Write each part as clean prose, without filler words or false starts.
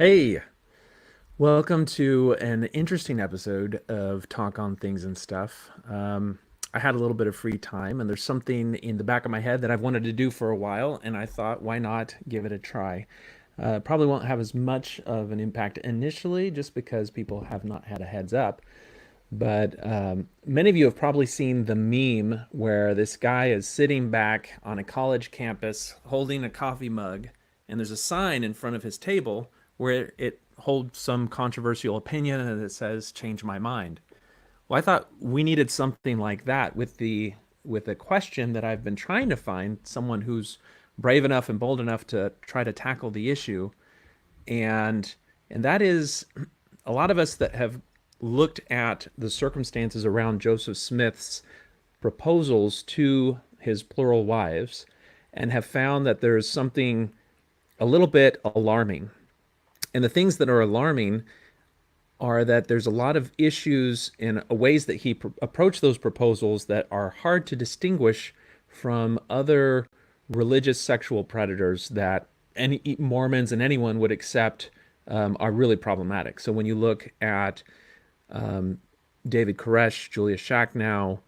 Hey, welcome to an interesting episode of Talk on Things and Stuff. I had a little bit of free time, and there's something in the back of my head that I've wanted to do for a while, and I thought, why not give it a try? Probably won't have as much of an impact initially, just because people have not had a heads up. But many of you have probably seen the meme where this guy is sitting back on a college campus holding a coffee mug, and there's a sign in front of his table where it holds some controversial opinion and it says, "Change my mind." Well, I thought we needed something like that with a question that I've been trying to find someone who's brave enough and bold enough to try to tackle the issue, and and that is a lot of us that have looked at the circumstances around Joseph Smith's proposals to his plural wives and have found that there's something a little bit alarming. And the things that are alarming are that there's a lot of issues in ways that he approached those proposals that are hard to distinguish from other religious sexual predators that any Mormons and anyone would accept are really problematic. So when you look at David Koresh, Julia Shacknow,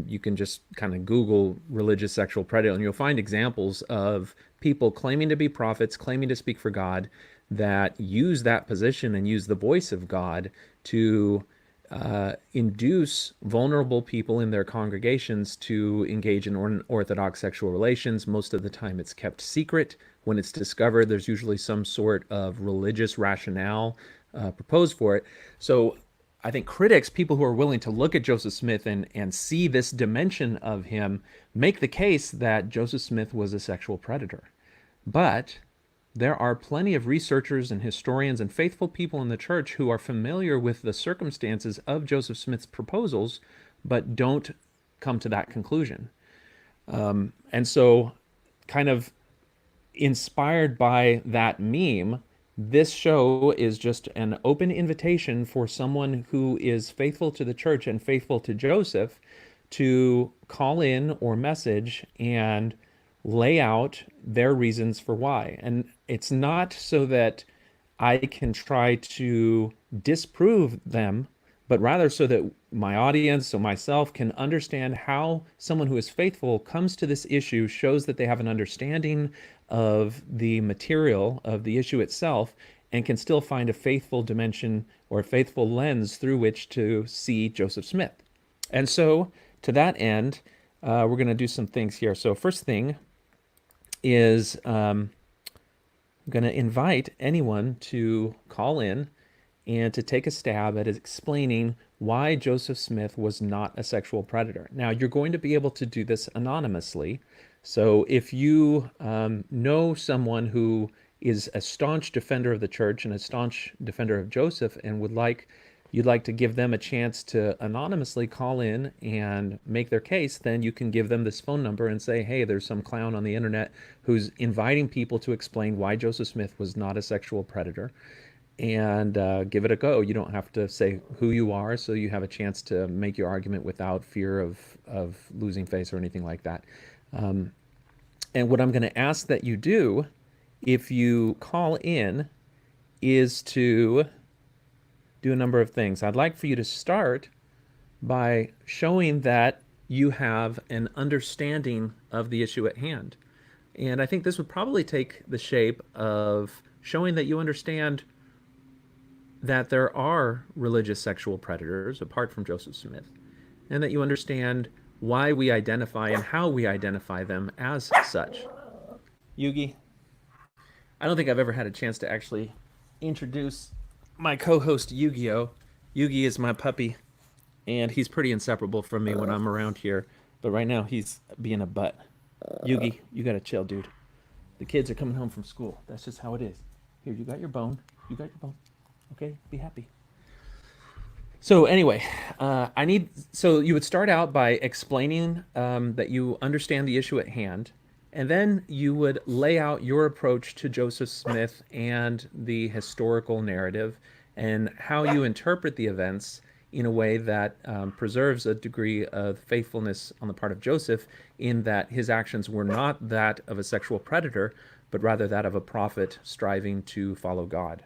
you can just kind of Google religious sexual predator, and you'll find examples of people claiming to be prophets, claiming to speak for God, that use that position and use the voice of God to induce vulnerable people in their congregations to engage in unorthodox sexual relations. Most of the time, it's kept secret. When it's discovered, there's usually some sort of religious rationale proposed for it. So I think critics, people who are willing to look at Joseph Smith and see this dimension of him, make the case that Joseph Smith was a sexual predator. But there are plenty of researchers and historians and faithful people in the church who are familiar with the circumstances of Joseph Smith's proposals, but don't come to that conclusion. And so, kind of inspired by that meme, this show is just an open invitation for someone who is faithful to the church and faithful to Joseph to call in or message and lay out their reasons for why. And it's not so that I can try to disprove them, but rather so that my audience, so myself, can understand how someone who is faithful comes to this issue, shows that they have an understanding of the material of the issue itself, and can still find a faithful dimension or a faithful lens through which to see Joseph Smith. And so, to that end, we're going to do some things here. So, first thing is I'm going to invite anyone to call in and to take a stab at explaining why Joseph Smith was not a sexual predator. Now, you're going to be able to do this anonymously. So if you know someone who is a staunch defender of the church and a staunch defender of Joseph and you'd like to give them a chance to anonymously call in and make their case, then you can give them this phone number and say, hey, there's some clown on the internet who's inviting people to explain why Joseph Smith was not a sexual predator, and give it a go. You don't have to say who you are, so you have a chance to make your argument without fear of losing face or anything like that. And what I'm going to ask that you do if you call in is to do a number of things. I'd like for you to start by showing that you have an understanding of the issue at hand. And I think this would probably take the shape of showing that you understand that there are religious sexual predators apart from Joseph Smith, and that you understand why we identify and how we identify them as such. Yugi, I don't think I've ever had a chance to actually introduce my co-host Yu-Gi-Oh. Yugi is my puppy, and he's pretty inseparable from me when I'm around here. But right now he's being a butt. Yugi, you gotta chill, dude. The kids are coming home from school. That's just how it is. Here, you got your bone. You got your bone. Okay, be happy. So anyway, so you would start out by explaining that you understand the issue at hand, and then you would lay out your approach to Joseph Smith and the historical narrative and how you interpret the events in a way that preserves a degree of faithfulness on the part of Joseph, in that his actions were not that of a sexual predator, but rather that of a prophet striving to follow God.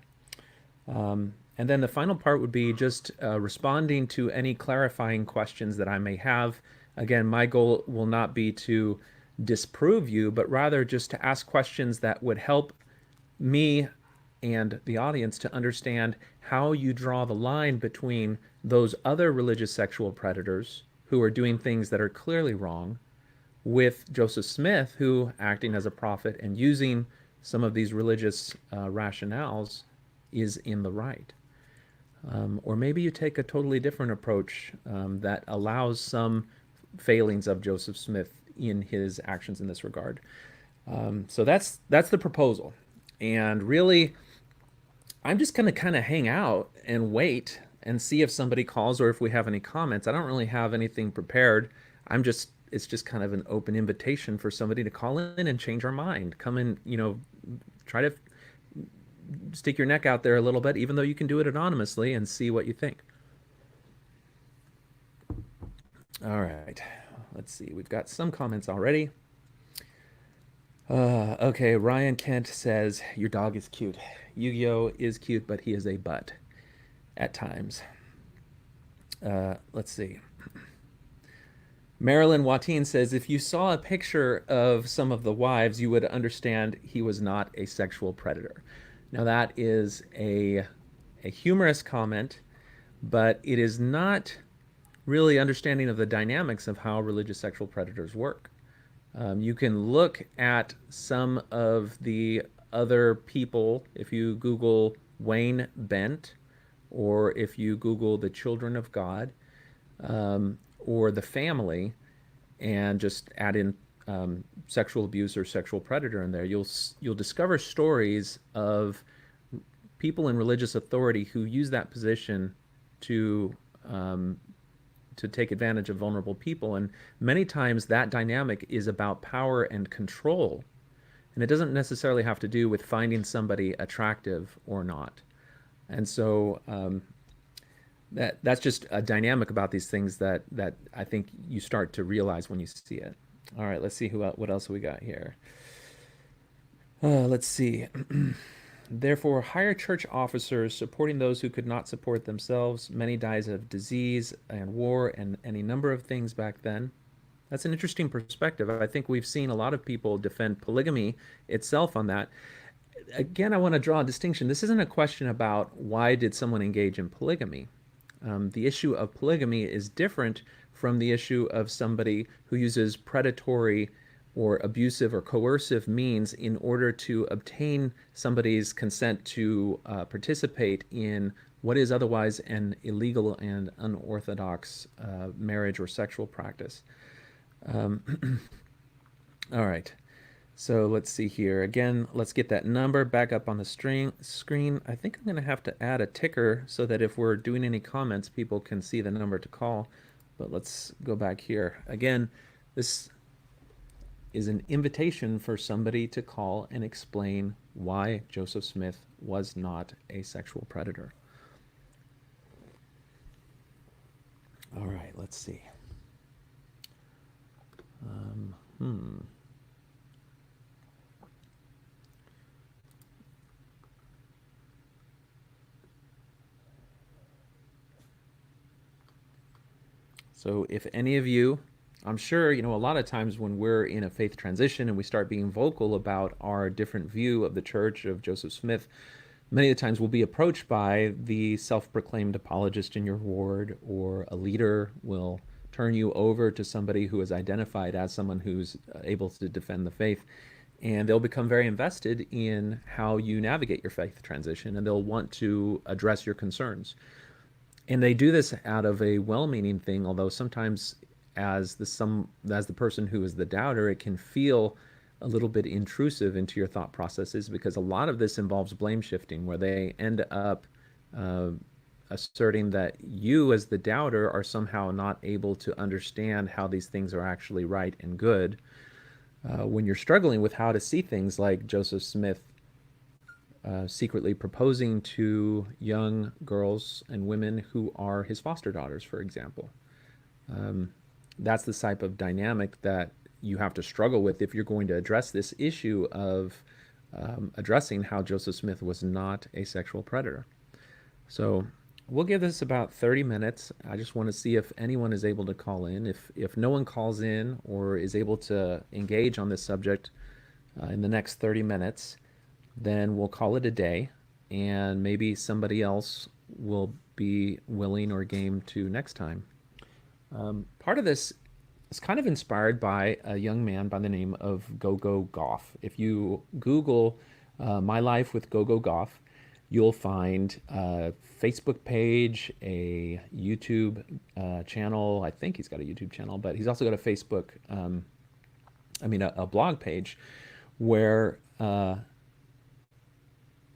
And then the final part would be just responding to any clarifying questions that I may have. Again, my goal will not be to disprove you, but rather just to ask questions that would help me and the audience to understand how you draw the line between those other religious sexual predators who are doing things that are clearly wrong with Joseph Smith, who, acting as a prophet and using some of these religious rationales, is in the right. Or maybe you take a totally different approach that allows some failings of Joseph Smith in his actions in this regard. So that's the proposal, and really, I'm just going to kind of hang out and wait and see if somebody calls or if we have any comments. I don't really have anything prepared. It's just kind of an open invitation for somebody to call in and change our mind. Come in, try to stick your neck out there a little bit, even though you can do it anonymously, and see what you think. All right, let's see. We've got some comments already. Okay, Ryan Kent says, your dog is cute. Yu-Gi-Oh is cute, but he is a butt at times. Let's see. Marilyn Watine says, if you saw a picture of some of the wives, you would understand he was not a sexual predator. Now, that is a humorous comment, but it is not really understanding of the dynamics of how religious sexual predators work. You can look at some of the other people if you Google Wayne Bent, or if you Google the Children of God, or the family, and just add in sexual abuse or sexual predator in there, you'll discover stories of people in religious authority who use that position to to take advantage of vulnerable people. And many times that dynamic is about power and control. And it doesn't necessarily have to do with finding somebody attractive or not. And so that's just a dynamic about these things that I think you start to realize when you see it. All right, let's see what else we got here. Let's see. Therefore, hire church officers supporting those who could not support themselves. Many died of disease and war and any number of things back then. That's an interesting perspective. I think we've seen a lot of people defend polygamy itself on that. Again, I want to draw a distinction. This isn't a question about why did someone engage in polygamy. The issue of polygamy is different from the issue of somebody who uses predatory or abusive or coercive means in order to obtain somebody's consent to participate in what is otherwise an illegal and unorthodox marriage or sexual practice. All right. So let's see here. Again, let's get that number back up on the screen. I think I'm going to have to add a ticker so that if we're doing any comments, people can see the number to call. But let's go back here. Again, this is an invitation for somebody to call and explain why Joseph Smith was not a sexual predator. All right, let's see. So if any of you, I'm sure, a lot of times when we're in a faith transition and we start being vocal about our different view of the church of Joseph Smith, many of the times we'll be approached by the self-proclaimed apologist in your ward, or a leader will turn you over to somebody who is identified as someone who's able to defend the faith. And they'll become very invested in how you navigate your faith transition, and they'll want to address your concerns. And they do this out of a well-meaning thing, although sometimes as the person who is the doubter, it can feel a little bit intrusive into your thought processes, because a lot of this involves blame shifting, where they end up asserting that you as the doubter are somehow not able to understand how these things are actually right and good, when you're struggling with how to see things like Joseph Smith secretly proposing to young girls and women who are his foster daughters, for example. That's the type of dynamic that you have to struggle with if you're going to address this issue of addressing how Joseph Smith was not a sexual predator. So we'll give this about 30 minutes. I just want to see if anyone is able to call in. If no one calls in or is able to engage on this subject in the next 30 minutes, then we'll call it a day, and maybe somebody else will be willing or game to next time. Part of this is kind of inspired by a young man by the name of Go Goff. If you Google My Life with Go Goff, you'll find a Facebook page, a YouTube channel. I think he's got a YouTube channel, but he's also got a Facebook, a blog page where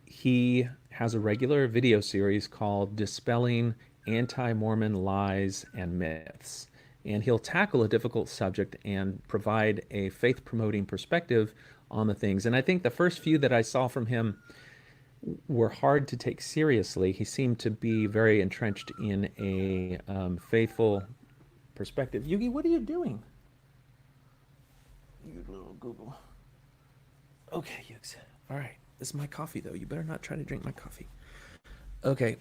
he has a regular video series called Dispelling Anti-Mormon Lies and Myths. And he'll tackle a difficult subject and provide a faith-promoting perspective on the things. And I think the first few that I saw from him were hard to take seriously. He seemed to be very entrenched in a faithful perspective. Yugi, what are you doing? You little Google. Okay, Yugs. All right. This is my coffee, though. You better not try to drink my coffee. Okay.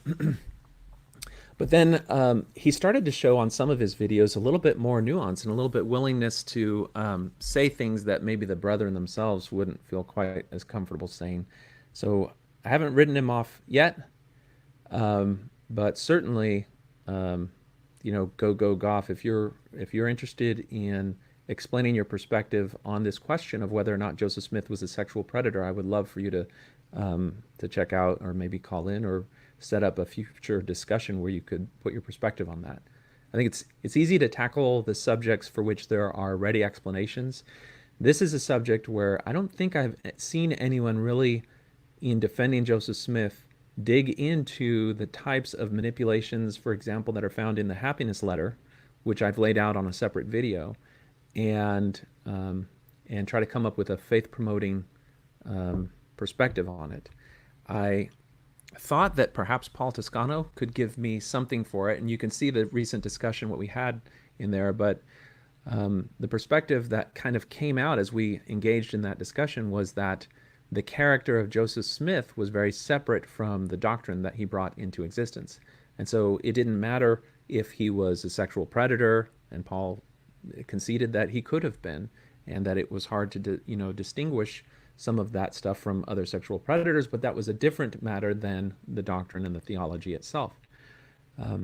But then he started to show on some of his videos a little bit more nuance and a little bit willingness to say things that maybe the brethren themselves wouldn't feel quite as comfortable saying. So I haven't written him off yet, but certainly, go Goff. If you're interested in explaining your perspective on this question of whether or not Joseph Smith was a sexual predator, I would love for you to check out or maybe call in or set up a future discussion where you could put your perspective on that. I think it's easy to tackle the subjects for which there are ready explanations. This is a subject where I don't think I've seen anyone really, in defending Joseph Smith, dig into the types of manipulations, for example, that are found in the happiness letter, which I've laid out on a separate video, and try to come up with a faith promoting perspective on it. I thought that perhaps Paul Toscano could give me something for it, and you can see the recent discussion what we had in there. But the perspective that kind of came out as we engaged in that discussion was that the character of Joseph Smith was very separate from the doctrine that he brought into existence, and so it didn't matter if he was a sexual predator, and Paul conceded that he could have been, and that it was hard to distinguish some of that stuff from other sexual predators, but that was a different matter than the doctrine and the theology itself. I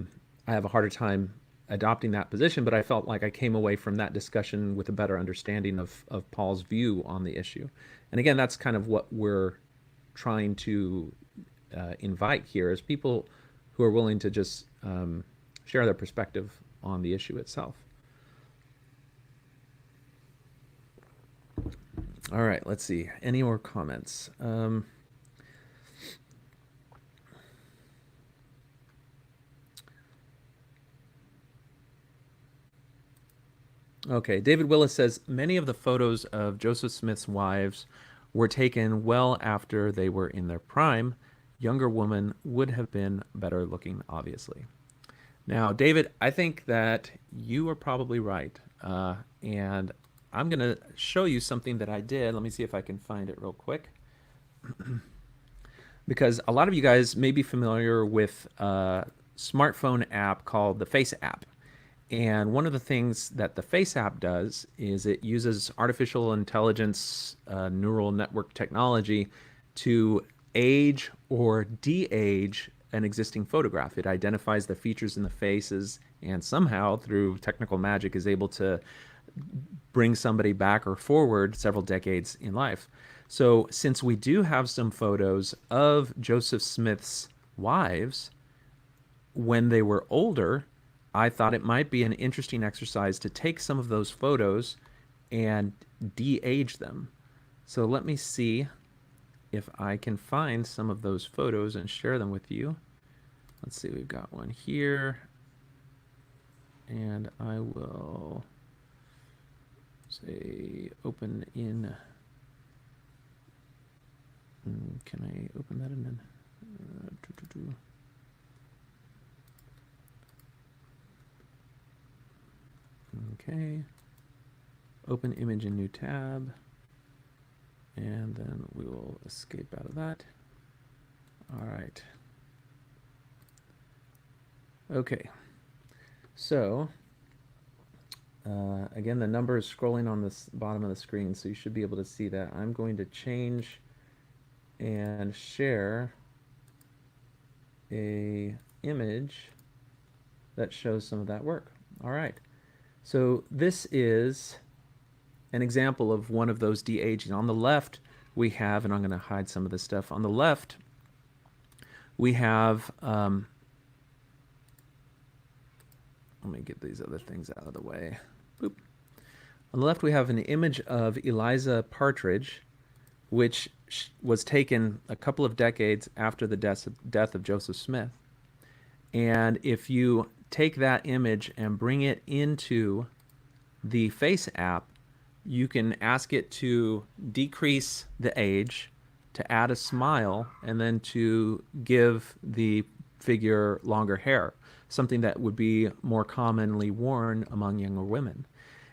have a harder time adopting that position, but I felt like I came away from that discussion with a better understanding of Paul's view on the issue. And again, that's kind of what we're trying to invite here, is people who are willing to just share their perspective on the issue itself. All right, let's see. Any more comments? Okay, David Willis says, many of the photos of Joseph Smith's wives were taken well after they were in their prime. Younger women would have been better looking, obviously. Now, David, I think that you are probably right. And I'm going to show you something that I did. Let me see if I can find it real quick. Because a lot of you guys may be familiar with a smartphone app called the Face app. And one of the things that the Face app does is it uses artificial intelligence, neural network technology to age or de-age an existing photograph. It identifies the features in the faces and somehow, through technical magic, is able to bring somebody back or forward several decades in life. So since we do have some photos of Joseph Smith's wives when they were older, I thought it might be an interesting exercise to take some of those photos and de-age them. So let me see if I can find some of those photos and share them with you. Let's see, we've got one here, and I will say open in. Can I open that in? Okay. Open image in new tab. And then we will escape out of that. All right. Okay, so again, the number is scrolling on the bottom of the screen, so you should be able to see that. I'm going to change and share a image that shows some of that work. All right. So this is an example of one of those de-aging. On the left, we have, and I'm going to hide some of this stuff. On the left, we have, let me get these other things out of the way. Boop. On the left, we have an image of Eliza Partridge, which was taken a couple of decades after the death of Joseph Smith. And if you take that image and bring it into the Face app, you can ask it to decrease the age, to add a smile, and then to give the figure longer hair, something that would be more commonly worn among younger women.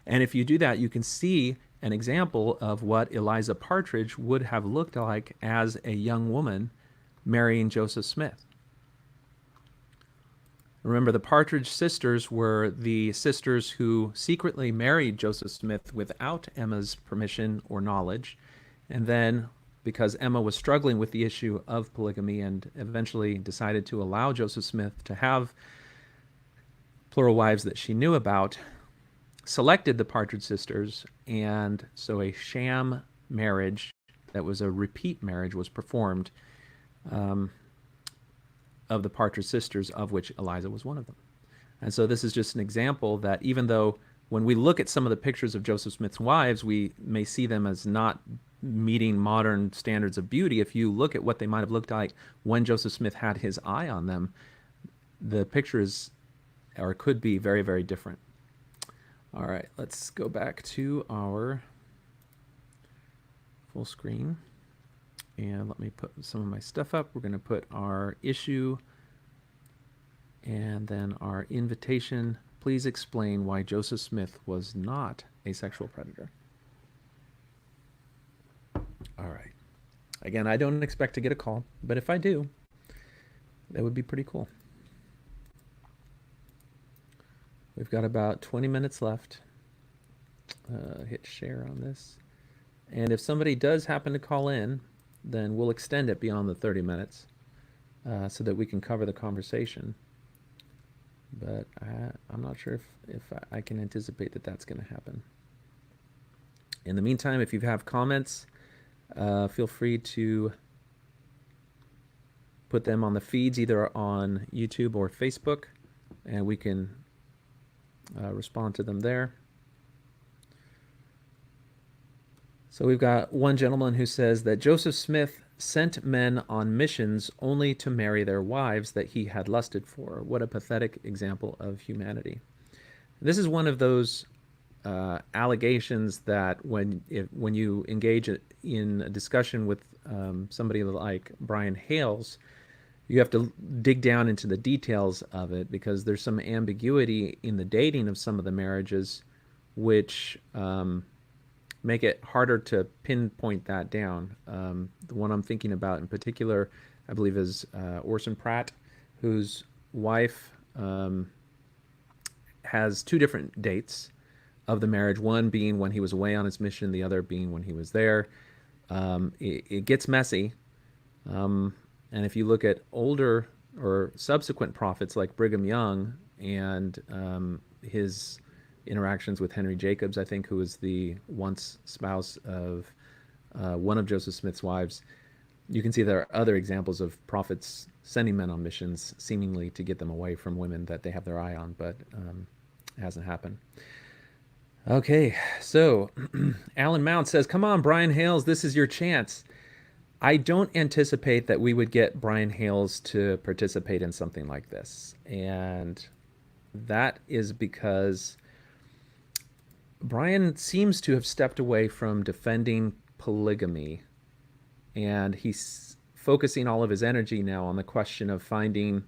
And if you do that, you can see an example of what Eliza Partridge would have looked like as a young woman marrying Joseph Smith. Remember, the Partridge sisters were the sisters who secretly married Joseph Smith without Emma's permission or knowledge. And then, because Emma was struggling with the issue of polygamy and eventually decided to allow Joseph Smith to have plural wives that she knew about, selected the Partridge sisters, and so a sham marriage that was a repeat marriage was performed of the Partridge sisters, of which Eliza was one of them. And so this is just an example that even though when we look at some of the pictures of Joseph Smith's wives, we may see them as not meeting modern standards of beauty. If you look at what they might have looked like when Joseph Smith had his eye on them, the pictures or could be very, very different. All right, let's go back to our full screen. And let me put some of my stuff up. We're going to put our issue and then our invitation. Please explain why Joseph Smith was not a sexual predator. All right. Again, I don't expect to get a call, but if I do, that would be pretty cool. We've got about 20 minutes left. Hit share on this. And if somebody does happen to call in, then we'll extend it beyond the 30 minutes so that we can cover the conversation. But I'm not sure if I can anticipate that that's going to happen. In the meantime, if you have comments, feel free to put them on the feeds, either on YouTube or Facebook, and we can respond to them there. So we've got one gentleman who says that Joseph Smith sent men on missions only to marry their wives that he had lusted for. What a pathetic example of humanity. This is one of those allegations that when you engage in a discussion with somebody like Brian Hales, you have to dig down into the details of it, because there's some ambiguity in the dating of some of the marriages, which make it harder to pinpoint that down. The one I'm thinking about in particular, I believe, is Orson Pratt, whose wife has two different dates of the marriage, one being when he was away on his mission, the other being when he was there. It gets messy. And if you look at older or subsequent prophets like Brigham Young and his interactions with Henry Jacobs, I think, who was the once spouse of one of Joseph Smith's wives, you can see there are other examples of prophets sending men on missions seemingly to get them away from women that they have their eye on, but it hasn't happened. Okay, so Alan Mount says, come on, Brian Hales, this is your chance. I don't anticipate that we would get Brian Hales to participate in something like this. And that is because Brian seems to have stepped away from defending polygamy, and he's focusing all of his energy now on the question of finding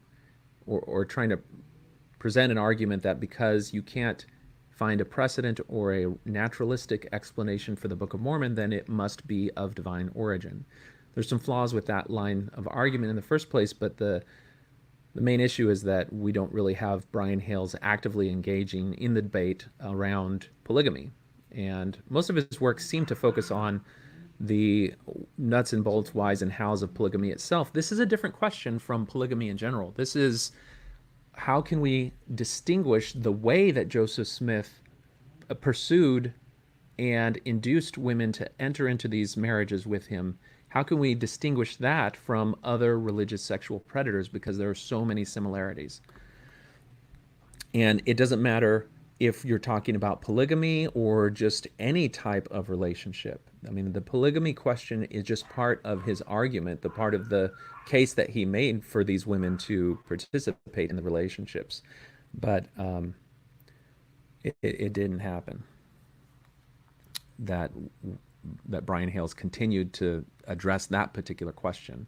or trying to present an argument that because you can't find a precedent or a naturalistic explanation for the Book of Mormon, then it must be of divine origin. There's some flaws with that line of argument in the first place, but the The main issue is that we don't really have Brian Hales actively engaging in the debate around polygamy. And most of his work seemed to focus on the nuts and bolts, whys and hows of polygamy itself. This is a different question from polygamy in general. This is, how can we distinguish the way that Joseph Smith pursued and induced women to enter into these marriages with him? How can we distinguish that from other religious sexual predators? Because there are so many similarities. And it doesn't matter if you're talking about polygamy or just any type of relationship. I mean, the polygamy question is just part of his argument, the part of the case that he made for these women to participate in the relationships. But it didn't happen. That that Brian Hales continued to address that particular question.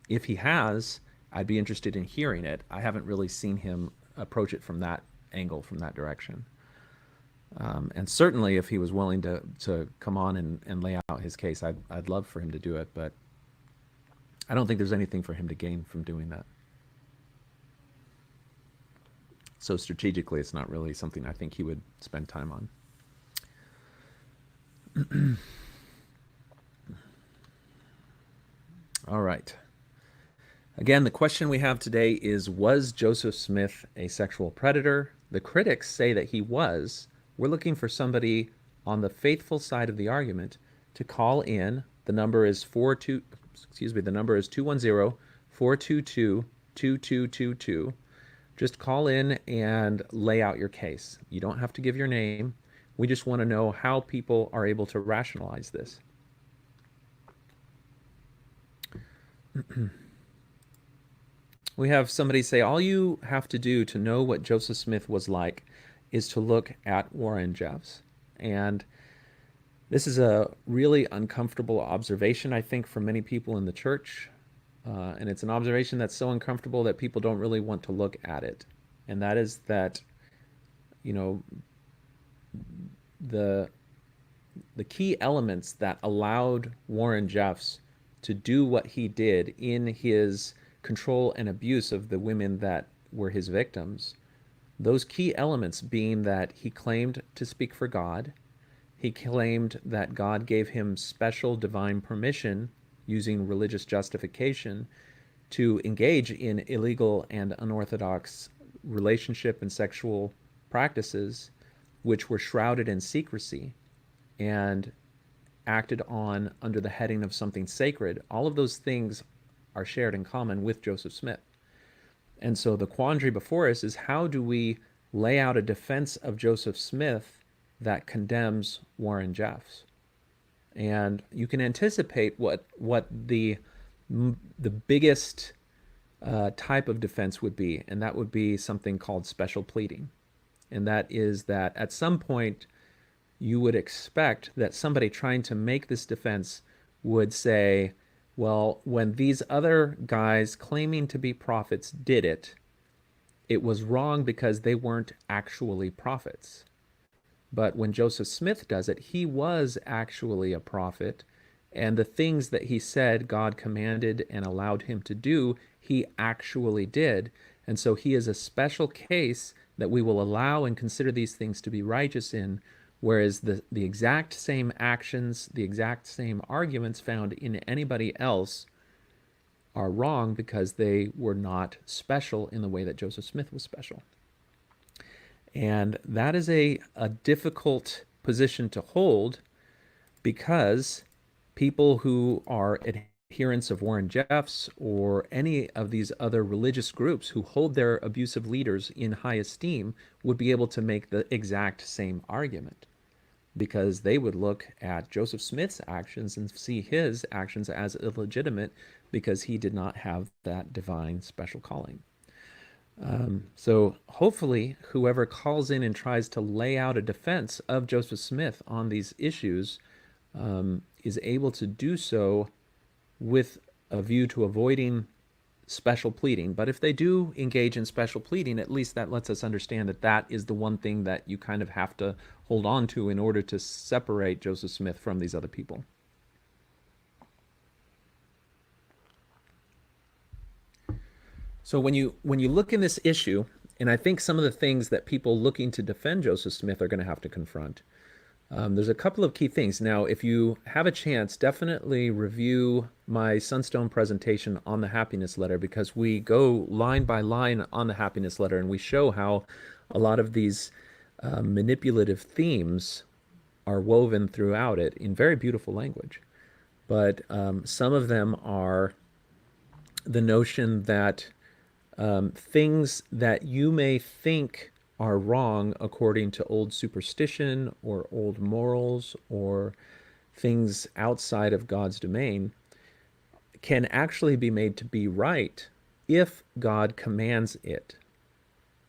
If he has, I'd be interested in hearing it. I haven't really seen him approach it from that angle, from that direction. And certainly, if he was willing to come on and lay out his case, I'd love for him to do it. But I don't think there's anything for him to gain from doing that. So strategically, it's not really something I think he would spend time on. All right. Again, the question we have today is, was Joseph Smith a sexual predator? The critics say that he was. We're looking for somebody on the faithful side of the argument to call in. The number is 220-422-2222. Just call in and lay out your case. You don't have to give your name. We just want to know how people are able to rationalize this. We have somebody say, all you have to do to know what Joseph Smith was like is to look at Warren Jeffs. And this is a really uncomfortable observation, I think, for many people in the church. And it's an observation that's so uncomfortable that people don't really want to look at it. And that is that, you know, the key elements that allowed Warren Jeffs to do what he did in his control and abuse of the women that were his victims, those key elements being that he claimed to speak for God, he claimed that God gave him special divine permission using religious justification to engage in illegal and unorthodox relationship and sexual practices which were shrouded in secrecy and acted on under the heading of something sacred. All of those things are shared in common with Joseph Smith. And so the quandary before us is, how do we lay out a defense of Joseph Smith that condemns Warren Jeffs? And you can anticipate what the biggest type of defense would be, and that would be something called special pleading. And that is that at some point you would expect that somebody trying to make this defense would say, well, when these other guys claiming to be prophets did it, it was wrong because they weren't actually prophets. But when Joseph Smith does it, he was actually a prophet, and the things that he said God commanded and allowed him to do, he actually did. And so he is a special case that we will allow and consider these things to be righteous in, whereas the exact same actions, the exact same arguments found in anybody else are wrong because they were not special in the way that Joseph Smith was special. And that is a difficult position to hold, because people who are adherents of Warren Jeffs or any of these other religious groups who hold their abusive leaders in high esteem would be able to make the exact same argument, because they would look at Joseph Smith's actions and see his actions as illegitimate because he did not have that divine special calling. So hopefully whoever calls in and tries to lay out a defense of Joseph Smith on these issues is able to do so with a view to avoiding special pleading. But if they do engage in special pleading, at least that lets us understand that that is the one thing that you kind of have to hold on to in order to separate Joseph Smith from these other people. So when you look in this issue, and I think some of the things that people looking to defend Joseph Smith are going to have to confront, there's a couple of key things. Now, if you have a chance, definitely review my Sunstone presentation on the happiness letter, because we go line by line on the happiness letter and we show how a lot of these manipulative themes are woven throughout it in very beautiful language. But some of them are the notion that things that you may think are wrong according to old superstition or old morals or things outside of God's domain can actually be made to be right if God commands it.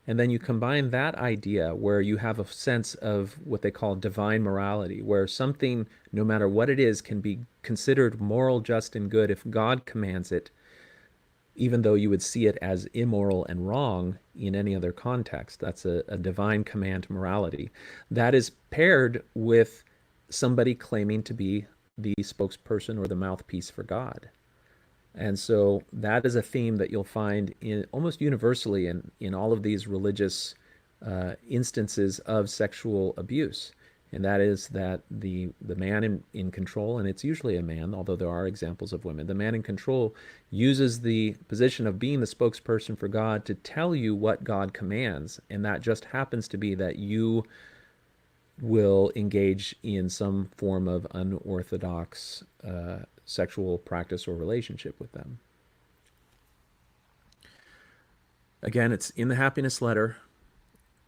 And then you combine that idea where you have a sense of what they call divine morality, where something, no matter what it is, can be considered moral, just, and good if God commands it, even though you would see it as immoral and wrong in any other context. That's a divine command morality. That is paired with somebody claiming to be the spokesperson or the mouthpiece for God. And so that is a theme that you'll find in almost universally in all of these religious instances of sexual abuse. And that is that the man in control, and it's usually a man, although there are examples of women, the man in control uses the position of being the spokesperson for God to tell you what God commands. And that just happens to be that you will engage in some form of unorthodox sexual practice or relationship with them. Again, it's in the happiness letter,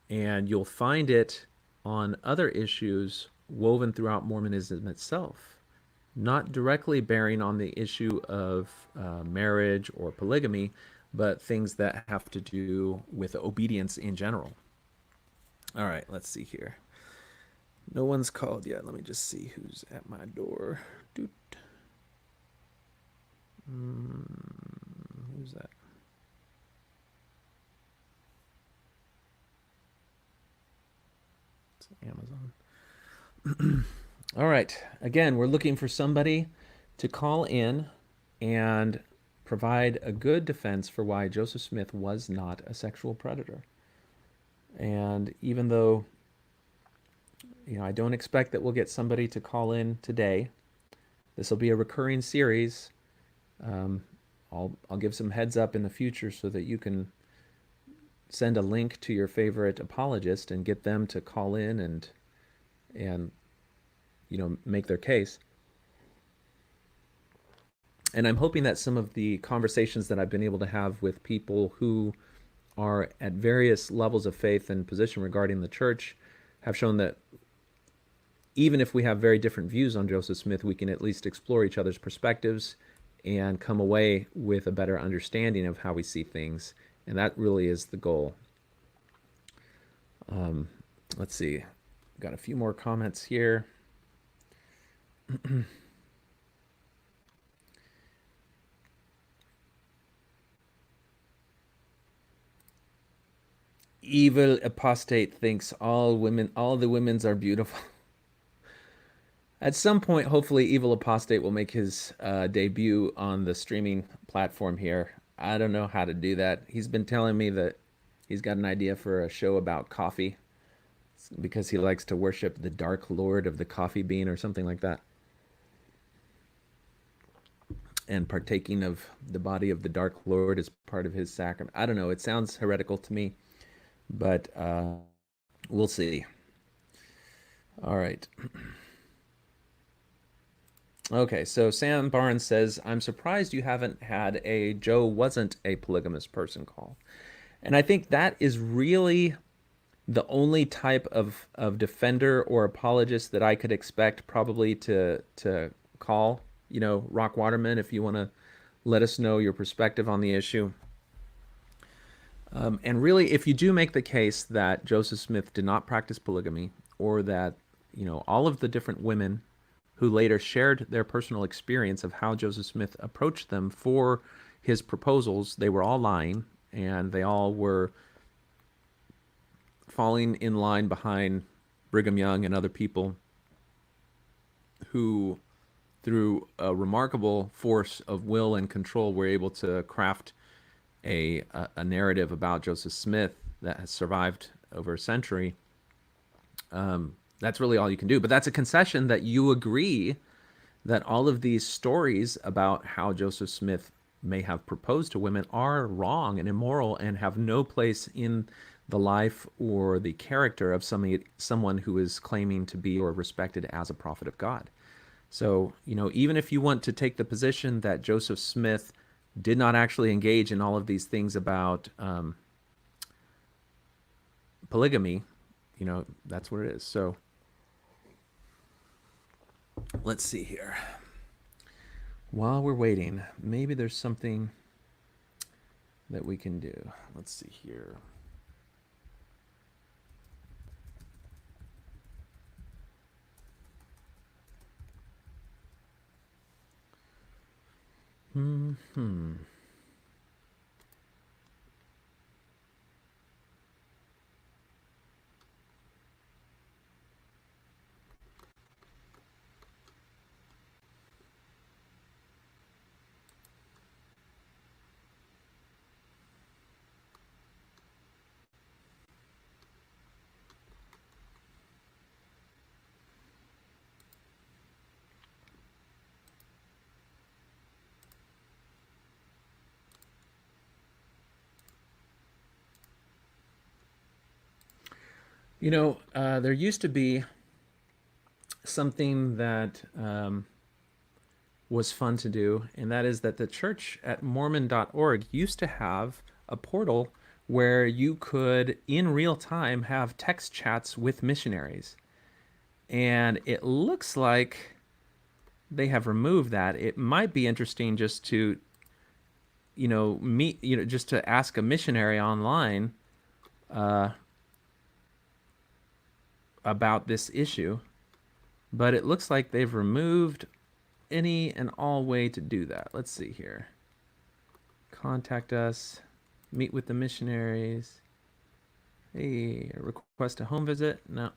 and you'll find it on other issues woven throughout Mormonism itself, not directly bearing on the issue of marriage or polygamy, but things that have to do with obedience in general. All right, let's see here. No one's called yet. Let me just see who's at my door. Doot. Who's that? It's Amazon. All right. Again, we're looking for somebody to call in and provide a good defense for why Joseph Smith was not a sexual predator. And even though, I don't expect that we'll get somebody to call in today, this will be a recurring series. I'll give some heads up in the future so that you can send a link to your favorite apologist and get them to call in and make their case. And I'm hoping that some of the conversations that I've been able to have with people who are at various levels of faith and position regarding the church have shown that even if we have very different views on Joseph Smith, we can at least explore each other's perspectives and come away with a better understanding of how we see things. And that really is the goal. Let's see. Got a few more comments here. Evil apostate thinks all the women's are beautiful. At some point, hopefully, Evil Apostate will make his debut on the streaming platform here. I don't know how to do that. He's been telling me that he's got an idea for a show about coffee because he likes to worship the Dark Lord of the coffee bean or something like that. And partaking of the body of the Dark Lord is part of his sacrament. I don't know. It sounds heretical to me, but we'll see. All right. Okay, so Sam Barnes says, I'm surprised you haven't had a Joe wasn't a polygamous person call. And I think that is really the only type of defender or apologist that I could expect probably to call. Rock Waterman, if you want to let us know your perspective on the issue. And really, if you do make the case that Joseph Smith did not practice polygamy, or that, all of the different women who later shared their personal experience of how Joseph Smith approached them for his proposals, they were all lying, and they all were falling in line behind Brigham Young and other people who, through a remarkable force of will and control, were able to craft a narrative about Joseph Smith that has survived over a century, that's really all you can do. But that's a concession that you agree that all of these stories about how Joseph Smith may have proposed to women are wrong and immoral and have no place in the life or the character of someone who is claiming to be or respected as a prophet of God. So, even if you want to take the position that Joseph Smith did not actually engage in all of these things about polygamy, that's what it is. So, let's see here. While we're waiting, maybe there's something that we can do. Let's see here. Hmm. There used to be something that was fun to do, and that is that the church at Mormon.org used to have a portal where you could, in real time, have text chats with missionaries. And it looks like they have removed that. It might be interesting just to, meet, just to ask a missionary online about this issue. But it looks like they've removed any and all way to do that. Let's see here. Contact us, meet with the missionaries. Hey, request a home visit? No.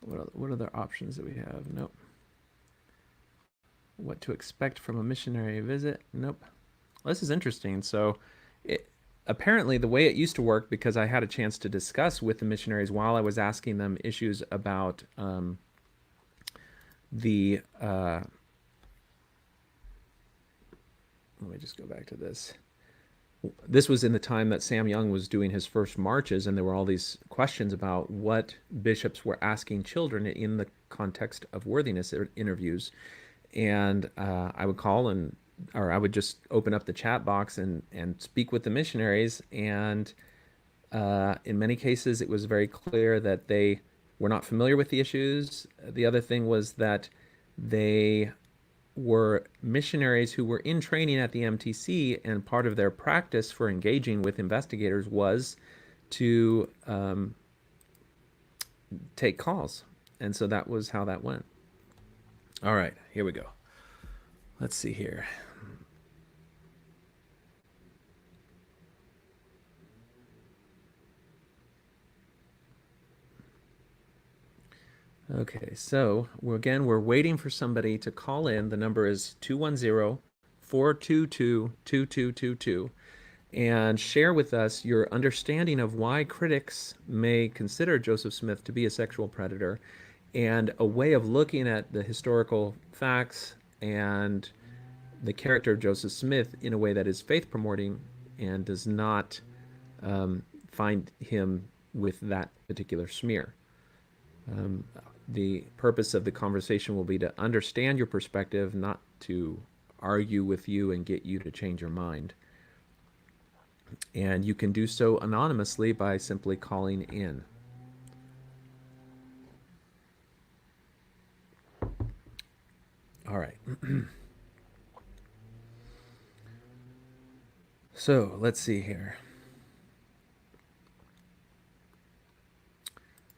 What other options do we have? Nope. What to expect from a missionary visit? Nope. Well, this is interesting. So, apparently, the way it used to work, because I had a chance to discuss with the missionaries while I was asking them issues about the. Let me just go back to this. This was in the time that Sam Young was doing his first marches, and there were all these questions about what bishops were asking children in the context of worthiness interviews. And I would call or I would just open up the chat box and speak with the missionaries. And in many cases, it was very clear that they were not familiar with the issues. The other thing was that they were missionaries who were in training at the MTC, and part of their practice for engaging with investigators was to take calls. And so that was how that went. All right, here we go. Let's see here. Okay, so we're waiting for somebody to call in. The number is 210-422-2222, and share with us your understanding of why critics may consider Joseph Smith to be a sexual predator, and a way of looking at the historical facts and the character of Joseph Smith in a way that is faith promoting and does not find him with that particular smear. The purpose of the conversation will be to understand your perspective, not to argue with you and get you to change your mind. And you can do so anonymously by simply calling in. All right. So let's see here.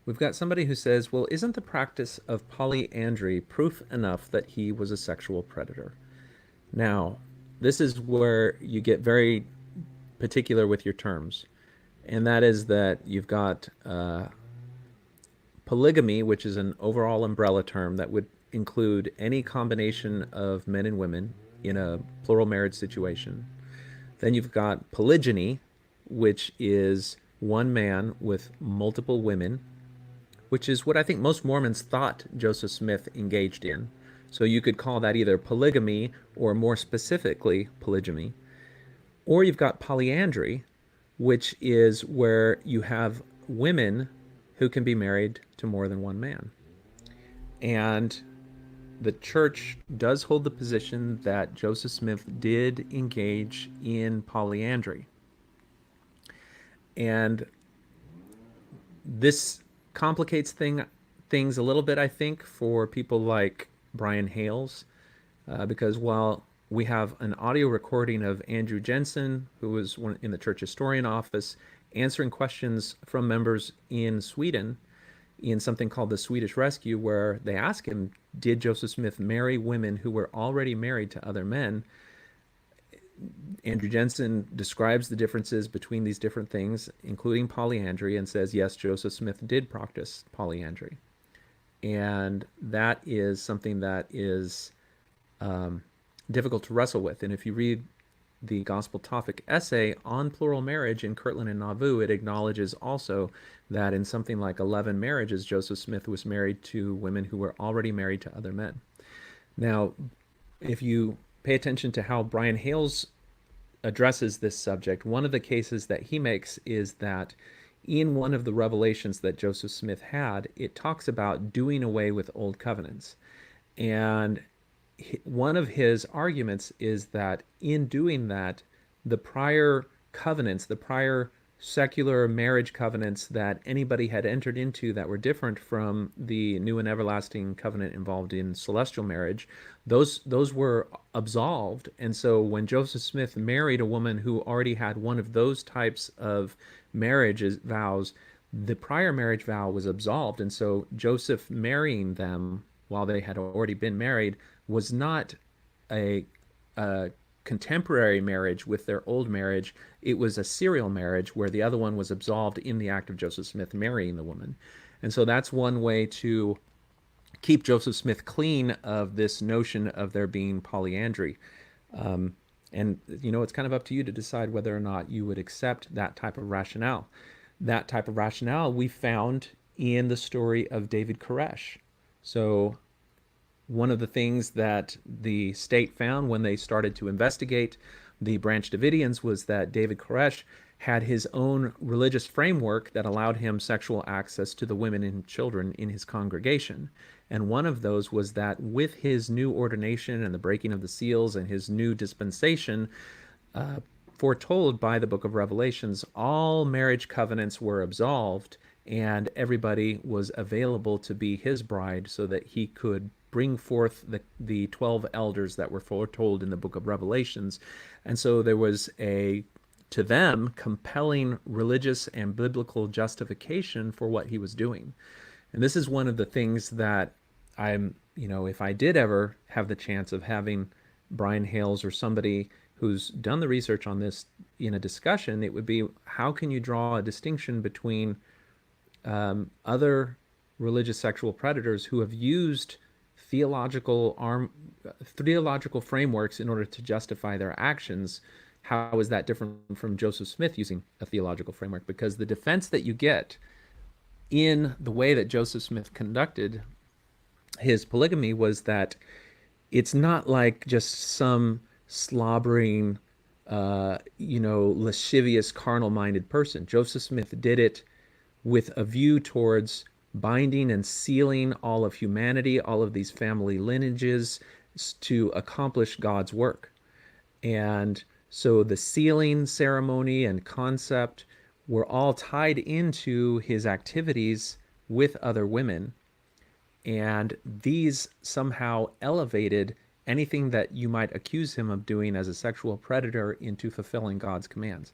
We've got somebody who says, well, isn't the practice of polyandry proof enough that he was a sexual predator? Now, this is where you get very particular with your terms. And that is that you've got polygamy, which is an overall umbrella term that would include any combination of men and women in a plural marriage situation. Then you've got polygyny, which is one man with multiple women, which is what I think most Mormons thought Joseph Smith engaged in. So you could call that either polygamy or more specifically polygyny. Or you've got polyandry, which is where you have women who can be married to more than one man. And the church does hold the position that Joseph Smith did engage in polyandry. And this complicates things a little bit, I think, for people like Brian Hales, because while we have an audio recording of Andrew Jensen, who was in the church historian office, answering questions from members in Sweden in something called the Swedish Rescue, where they ask him, did Joseph Smith marry women who were already married to other men? Andrew Jensen describes the differences between these different things, including polyandry, and says, yes, Joseph Smith did practice polyandry. And that is something that is difficult to wrestle with. And if you read the Gospel Topic essay on plural marriage in Kirtland and Nauvoo, it acknowledges also that in something like 11 marriages, Joseph Smith was married to women who were already married to other men. Now, if you pay attention to how Brian Hales addresses this subject, one of the cases that he makes is that in one of the revelations that Joseph Smith had, it talks about doing away with old covenants. And one of his arguments is that in doing that, the prior covenants, the prior secular marriage covenants that anybody had entered into that were different from the new and everlasting covenant involved in celestial marriage, those were absolved. And so when Joseph Smith married a woman who already had one of those types of marriage vows, the prior marriage vow was absolved. And so Joseph marrying them while they had already been married was not a contemporary marriage with their old marriage. It was a serial marriage where the other one was absolved in the act of Joseph Smith marrying the woman. And so that's one way to keep Joseph Smith clean of this notion of there being polyandry. And, it's kind of up to you to decide whether or not you would accept that type of rationale. That type of rationale we found in the story of David Koresh. So one of the things that the state found when they started to investigate the Branch Davidians was that David Koresh had his own religious framework that allowed him sexual access to the women and children in his congregation. And one of those was that with his new ordination and the breaking of the seals and his new dispensation, foretold by the book of Revelations, all marriage covenants were absolved and everybody was available to be his bride so that he could bring forth the 12 elders that were foretold in the book of Revelations. And so there was to them, compelling religious and biblical justification for what he was doing. And this is one of the things that if I did ever have the chance of having Brian Hales or somebody who's done the research on this in a discussion, it would be, how can you draw a distinction between other religious sexual predators who have used theological frameworks in order to justify their actions? How is that different from Joseph Smith using a theological framework? Because the defense that you get in the way that Joseph Smith conducted his polygamy was that it's not like just some slobbering, lascivious, carnal-minded person. Joseph Smith did it with a view towards binding and sealing all of humanity, all of these family lineages, to accomplish God's work. And so the sealing ceremony and concept were all tied into his activities with other women. And these somehow elevated anything that you might accuse him of doing as a sexual predator into fulfilling God's commands.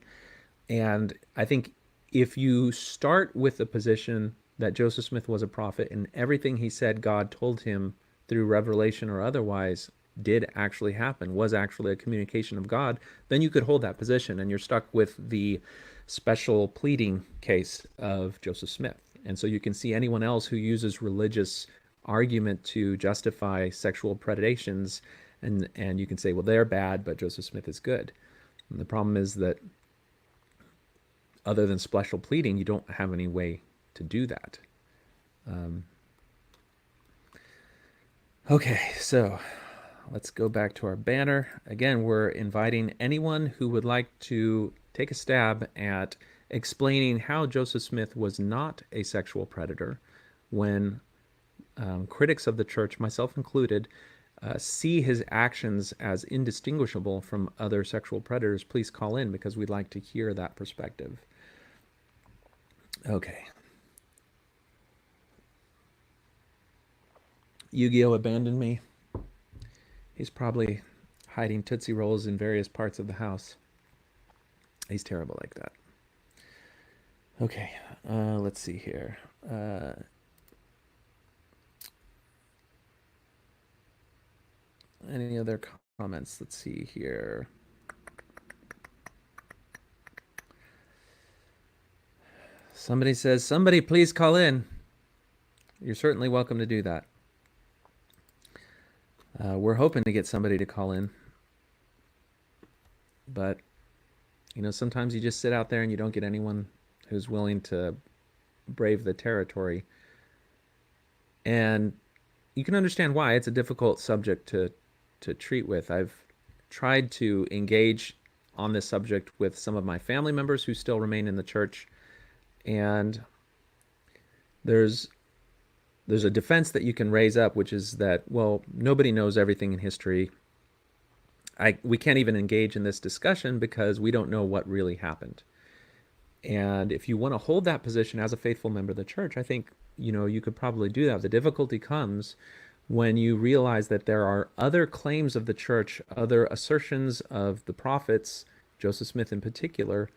And I think if you start with the position that Joseph Smith was a prophet and everything he said God told him through revelation or otherwise did actually happen, was actually a communication of God, then you could hold that position, and you're stuck with the special pleading case of Joseph Smith. And so you can see anyone else who uses religious argument to justify sexual predations, and you can say, well, they're bad, but Joseph Smith is good. And the problem is that other than special pleading, you don't have any way to do that. Um, okay, so let's go back to our banner. Again, we're inviting anyone who would like to take a stab at explaining how Joseph Smith was not a sexual predator when critics of the church, myself included, see his actions as indistinguishable from other sexual predators. Please call in because we'd like to hear that perspective. Okay. Yu-Gi-Oh abandoned me. He's probably hiding Tootsie Rolls in various parts of the house. He's terrible like that. Okay, let's see here. Any other comments? Let's see here. Somebody says, somebody please call in. You're certainly welcome to do that. We're hoping to get somebody to call in. But, you know, sometimes you just sit out there and you don't get anyone who's willing to brave the territory. And you can understand why. It's a difficult subject to treat with. I've tried to engage on this subject with some of my family members who still remain in the church. And there's a defense that you can raise up, which is that, well, nobody knows everything in history. We can't even engage in this discussion because we don't know what really happened. And if you want to hold that position as a faithful member of the church, I think, you know, you could probably do that. The difficulty comes when you realize that there are other claims of the church, other assertions of the prophets, Joseph Smith in particular,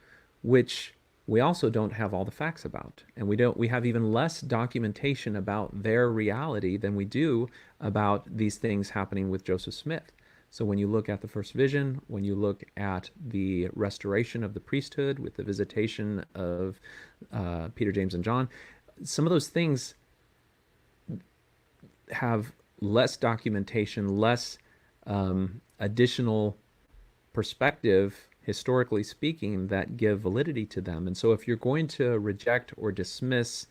which we also don't have all the facts about. And we have even less documentation about their reality than we do about these things happening with Joseph Smith. So when you look at the first vision, when you look at the restoration of the priesthood with the visitation of Peter, James, and John, some of those things have less documentation, less additional perspective, historically speaking, that give validity to them. And so if you're going to reject or dismiss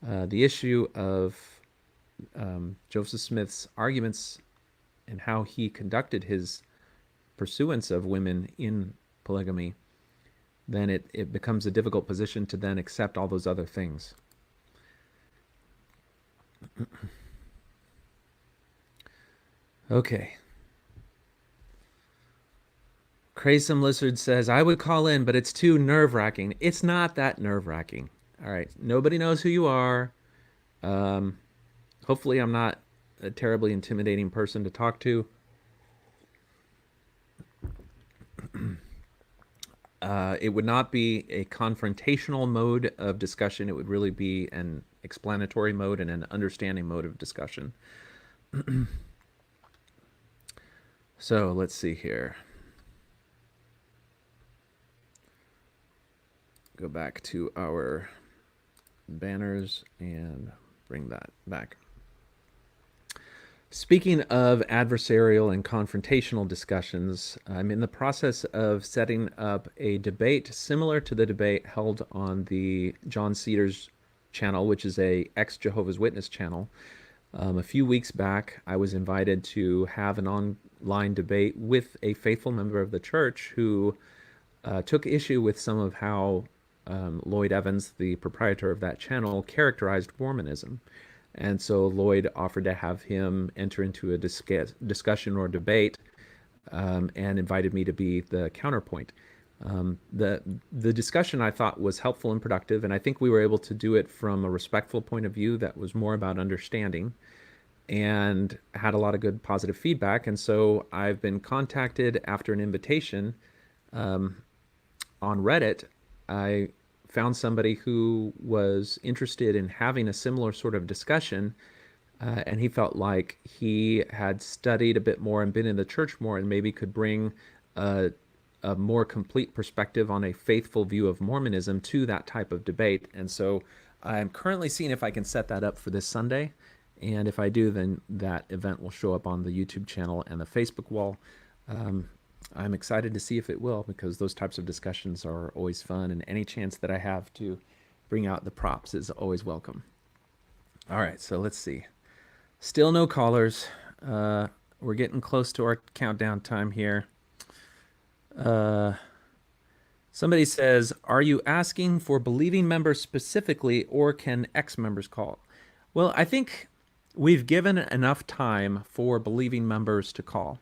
the issue of Joseph Smith's arguments and how he conducted his pursuance of women in polygamy, then it becomes a difficult position to then accept all those other things. Okay. Crazy Lizard says, I would call in, but it's too nerve-wracking. It's not that nerve-wracking. All right. Nobody knows who you are. Hopefully I'm not a terribly intimidating person to talk to. It would not be a confrontational mode of discussion. It would really be an explanatory mode and an understanding mode of discussion. So let's see here. Go back to our banners and bring that back. Speaking of adversarial and confrontational discussions, I'm in the process of setting up a debate similar to the debate held on the John Cedars channel, which is a ex-Jehovah's Witness channel. A few weeks back, I was invited to have an online debate with a faithful member of the church who took issue with some of how Lloyd Evans, the proprietor of that channel, characterized Mormonism. And so Lloyd offered to have him enter into a discussion or debate and invited me to be the counterpoint. The discussion I thought was helpful and productive, and I think we were able to do it from a respectful point of view that was more about understanding and had a lot of good positive feedback. And so I've been contacted after an invitation on Reddit. I found somebody who was interested in having a similar sort of discussion, and he felt like he had studied a bit more and been in the church more and maybe could bring a more complete perspective on a faithful view of Mormonism to that type of debate. And so I'm currently seeing if I can set that up for this Sunday. And if I do, then that event will show up on the YouTube channel and the Facebook wall. I'm excited to see if it will, because those types of discussions are always fun, and any chance that I have to bring out the props is always welcome. All right, so let's see. Still no callers. We're getting close to our countdown time here. Uh, Somebody says, "Are you asking for believing members specifically, or can ex-members call?" Well, I think we've given enough time for believing members to call.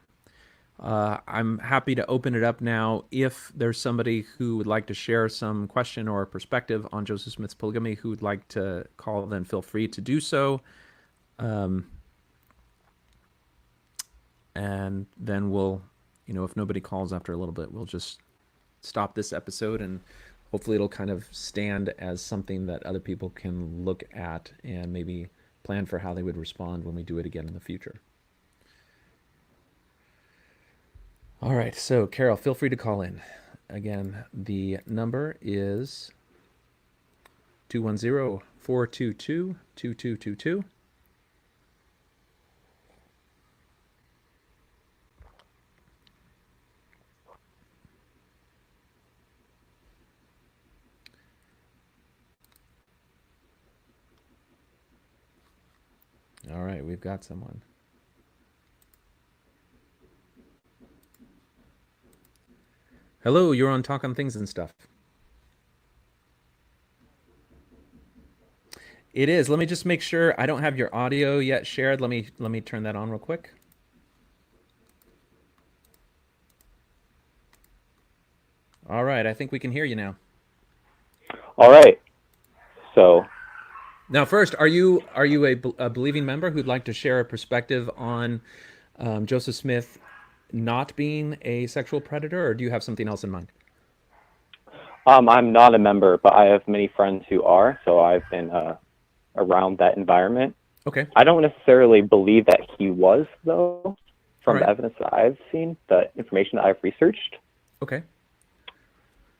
I'm happy to open it up now. If there's somebody who would like to share some question or perspective on Joseph Smith's polygamy who would like to call, then feel free to do so. And then we'll, if nobody calls after a little bit, we'll just stop this episode, and hopefully it'll kind of stand as something that other people can look at and maybe plan for how they would respond when we do it again in the future. All right, so Carol, feel free to call in. Again, the number is 210-422-2222. All right, we've got someone. Hello, you're on Talk on Things and Stuff. It is. Let me just make sure I don't have your audio yet shared. Let me turn that on real quick. All right, I think we can hear you now. All right. So now, first, are you a believing member who'd like to share a perspective on Joseph Smith not being a sexual predator, or do you have something else in mind? I'm not a member, but I have many friends who are, so I've been around that environment. Okay. I don't necessarily believe that he was, though, from Right. the evidence that I've seen, the information that I've researched. Okay.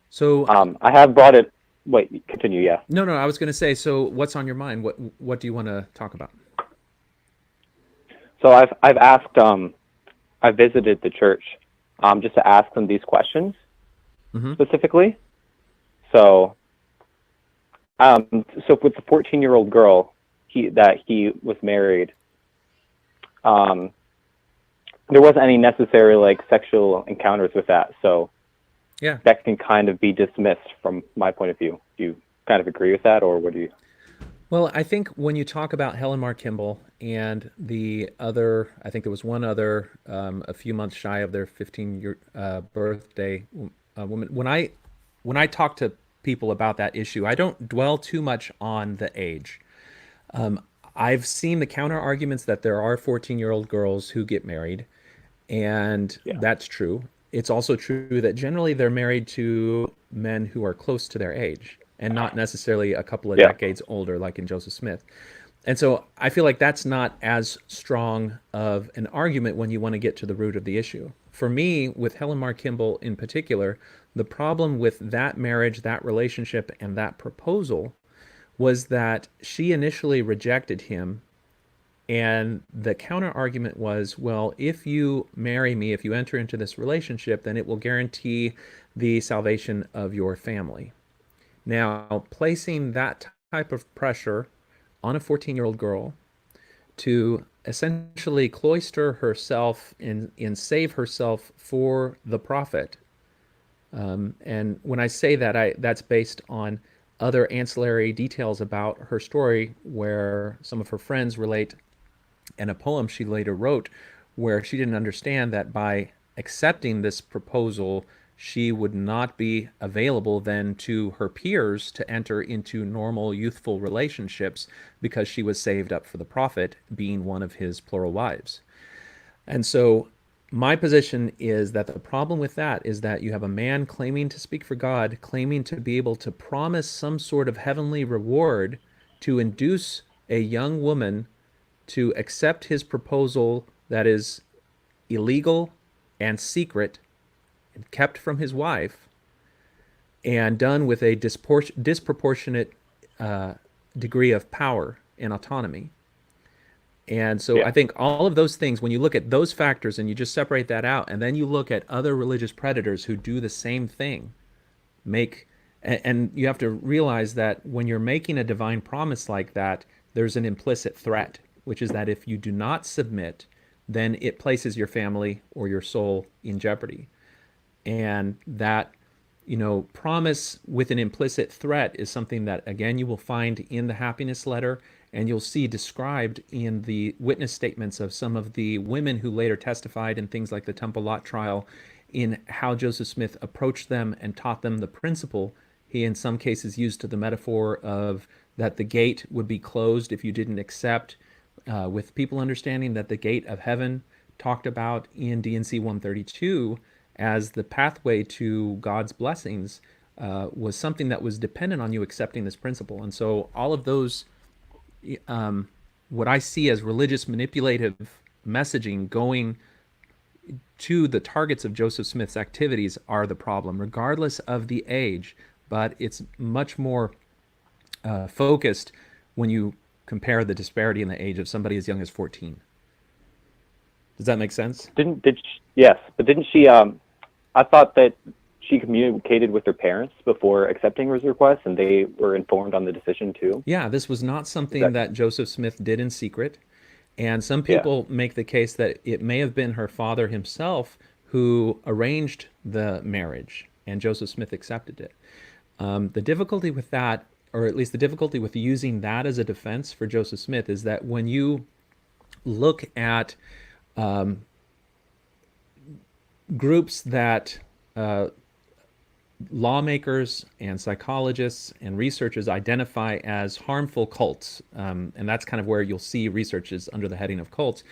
So I have brought it. Wait, continue. Yeah. No, I was going to say. So, what's on your mind? What do you want to talk about? So I've asked. I visited the church, just to ask them these questions specifically. So, so with the 14-year-old girl, he was married. There wasn't any necessary sexual encounters with that. So. Yeah. That can kind of be dismissed from my point of view. Do you kind of agree with that, or what do you? Well, I think when you talk about Helen Mar Kimball and the other, I think there was one other, a few months shy of their 15-year birthday woman. When I talk to people about that issue, I don't dwell too much on the age. I've seen the counter arguments that there are 14-year-old girls who get married, and that's true. It's also true that generally they're married to men who are close to their age and not necessarily a couple of decades older, like in Joseph Smith. And so I feel like that's not as strong of an argument when you want to get to the root of the issue. For me, with Helen Mar Kimball in particular, the problem with that marriage, that relationship, and that proposal was that she initially rejected him. And the counter argument was, well, if you marry me, if you enter into this relationship, then it will guarantee the salvation of your family. Now, placing that type of pressure on a 14-year-old girl to essentially cloister herself and save herself for the prophet. And when I say that, that's based on other ancillary details about her story, where some of her friends relate, and a poem she later wrote, where she didn't understand that by accepting this proposal, she would not be available then to her peers to enter into normal youthful relationships because she was saved up for the prophet, being one of his plural wives. And so my position is that the problem with that is that you have a man claiming to speak for God, claiming to be able to promise some sort of heavenly reward to induce a young woman to accept his proposal that is illegal and secret and kept from his wife, and done with a disproportionate degree of power and autonomy. And so I Yeah. think all of those things, when you look at those factors and you just separate that out, and then you look at other religious predators who do the same thing, make and you have to realize that when you're making a divine promise like that, there's an implicit threat, which is that if you do not submit, then it places your family or your soul in jeopardy. And that, promise with an implicit threat is something that, again, you will find in the happiness letter, and you'll see described in the witness statements of some of the women who later testified in things like the Temple Lot trial, in how Joseph Smith approached them and taught them the principle. He, in some cases, used the metaphor of that the gate would be closed if you didn't accept, with people understanding that the gate of heaven, talked about in D&C 132 as the pathway to God's blessings, was something that was dependent on you accepting this principle. And so all of those, what I see as religious manipulative messaging going to the targets of Joseph Smith's activities, are the problem, regardless of the age. But it's much more focused when you compare the disparity in the age of somebody as young as 14. Does that make sense? Yes, but didn't she? I thought that she communicated with her parents before accepting his request, and they were informed on the decision too. Yeah, this was not Is something that? that Joseph Smith did in secret. And some Yeah. people make the case that it may have been her father himself who arranged the marriage, and Joseph Smith accepted it. The difficulty with that, or at least the difficulty with using that as a defense for Joseph Smith, is that when you look at groups that lawmakers and psychologists and researchers identify as harmful cults, and that's kind of where you'll see research is under the heading of cults.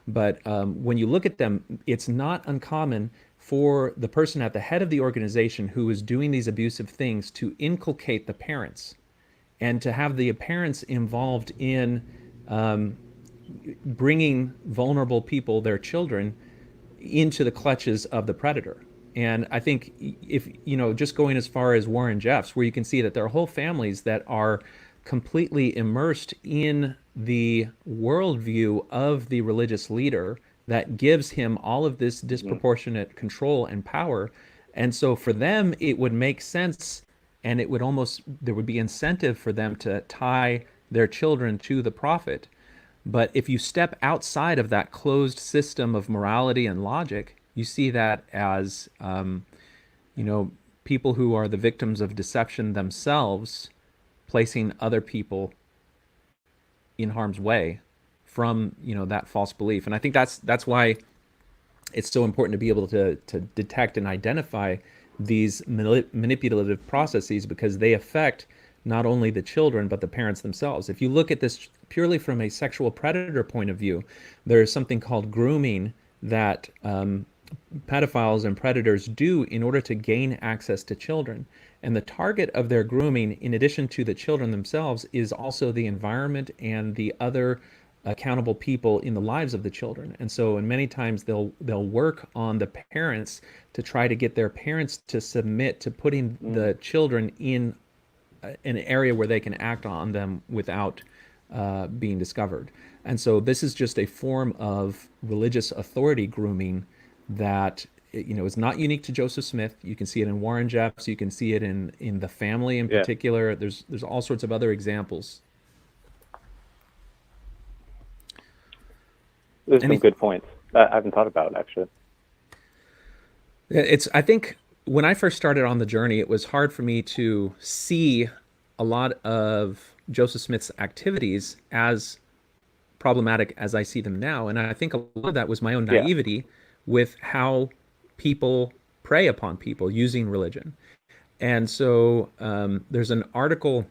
But when you look at them, it's not uncommon for the person at the head of the organization who is doing these abusive things to inculcate the parents, and to have the parents involved in bringing vulnerable people, their children, into the clutches of the predator. And I think, if just going as far as Warren Jeffs, where you can see that there are whole families that are completely immersed in the worldview of the religious leader that gives him all of this Mhm. disproportionate control and power. And so for them, it would make sense, and it would almost, there would be incentive for them to tie their children to the prophet. But if you step outside of that closed system of morality and logic, you see that as, you know, people who are the victims of deception themselves, placing other people in harm's way from, that false belief. And I think that's why it's so important to be able to detect and identify these manipulative processes, because they affect not only the children but the parents themselves. If you look at this purely from a sexual predator point of view, there's something called grooming that pedophiles and predators do in order to gain access to children. And the target of their grooming, in addition to the children themselves, is also the environment and the other accountable people in the lives of the children. And so, and many times they'll work on the parents to try to get their parents to submit to putting Mm. the children in an area where they can act on them without being discovered. And so this is just a form of religious authority grooming that, is not unique to Joseph Smith. You can see it in Warren Jeffs. You can see it in the family in Yeah. particular. There's all sorts of other examples. There's some Any good points that I haven't thought about actually. It's, I think, when I first started on the journey, it was hard for me to see a lot of Joseph Smith's activities as problematic as I see them now. And I think a lot of that was my own Yeah. naivety with how people prey upon people using religion. And so there's an article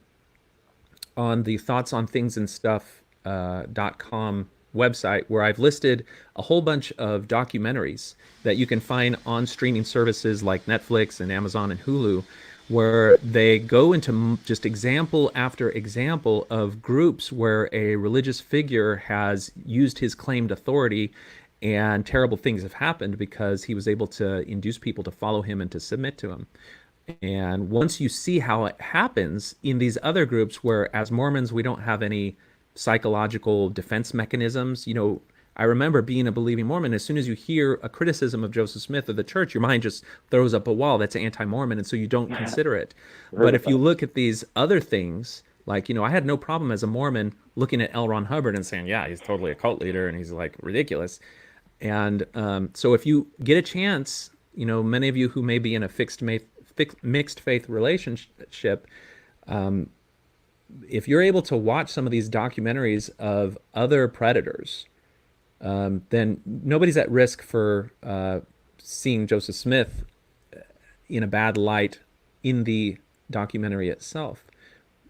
on the thoughts on things and stuff .com website where I've listed a whole bunch of documentaries that you can find on streaming services like Netflix and Amazon and Hulu, where they go into just example after example of groups where a religious figure has used his claimed authority, and terrible things have happened because he was able to induce people to follow him and to submit to him. And once you see how it happens in these other groups, where as Mormons we don't have any psychological defense mechanisms. I remember being a believing Mormon. As soon as you hear a criticism of Joseph Smith or the church, your mind just throws up a wall that's anti-Mormon, and so you don't consider it. Heard But of if you that. look at these other things, like, I had no problem as a Mormon looking at L. Ron Hubbard and saying, yeah, he's totally a cult leader and he's like ridiculous. And so if you get a chance, many of you who may be in a mixed faith relationship, if you're able to watch some of these documentaries of other predators, then nobody's at risk for seeing Joseph Smith in a bad light in the documentary itself.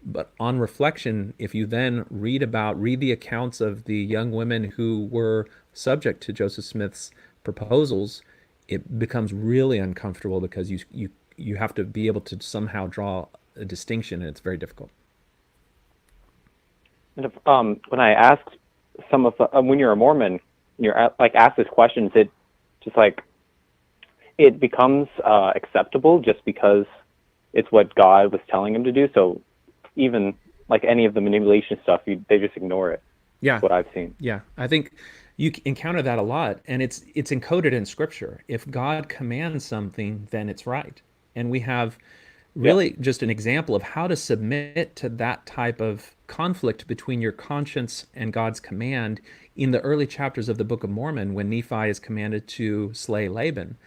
But on reflection, if you then read the accounts of the young women who were subject to Joseph Smith's proposals, it becomes really uncomfortable because you have to be able to somehow draw a distinction, and it's very difficult. And if, when I asked some of when you're a Mormon, like asked this questions, it just like it becomes acceptable just because it's what God was telling him to do. So even like any of the manipulation stuff, they just ignore it. Yeah, That's what I've seen. yeah. I think you encounter that a lot, and it's encoded in Scripture. If God commands something, then it's right. And we have Yeah. really just an example of how to submit to that type of conflict between your conscience and God's command in the early chapters of the Book of Mormon when Nephi is commanded to slay Laban.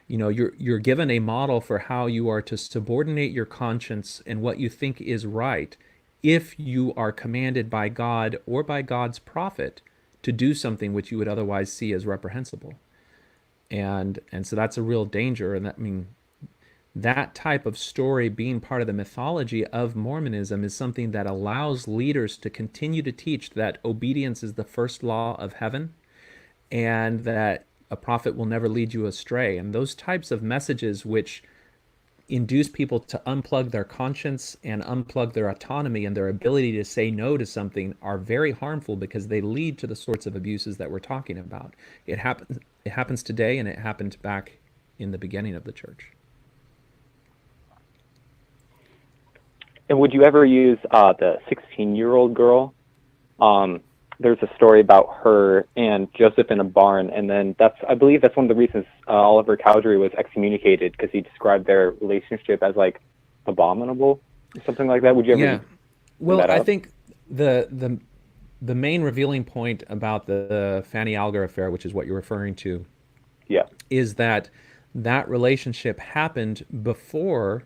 You're given a model for how you are to subordinate your conscience and what you think is right if you are commanded by God or by God's prophet to do something which you would otherwise see as reprehensible. And so that's a real danger. And that type of story being part of the mythology of Mormonism is something that allows leaders to continue to teach that obedience is the first law of heaven and that a prophet will never lead you astray. And those types of messages which induce people to unplug their conscience and unplug their autonomy and their ability to say no to something are very harmful because they lead to the sorts of abuses that we're talking about. It happens today, and it happened back in the beginning of the church. And would you ever use the 16-year-old girl? There's a story about her and Joseph in a barn, and then I believe that's one of the reasons Oliver Cowdery was excommunicated because he described their relationship as like abominable or something like that. Would you ever Yeah. bring Well, that I up? think the main revealing point about the Fanny Alger affair, which is what you're referring to, Yeah. is that relationship happened before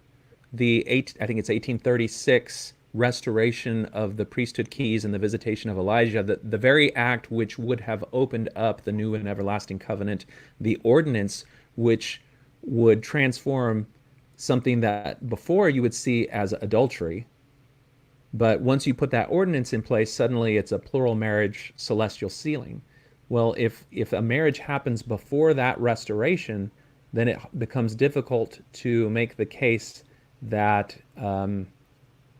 I think it's 1836 restoration of the priesthood keys and the visitation of Elijah, the very act which would have opened up the new and everlasting covenant, the ordinance which would transform something that before you would see as adultery. But once you put that ordinance in place, suddenly it's a plural marriage, celestial sealing. Well, if a marriage happens before that restoration, then it becomes difficult to make the case that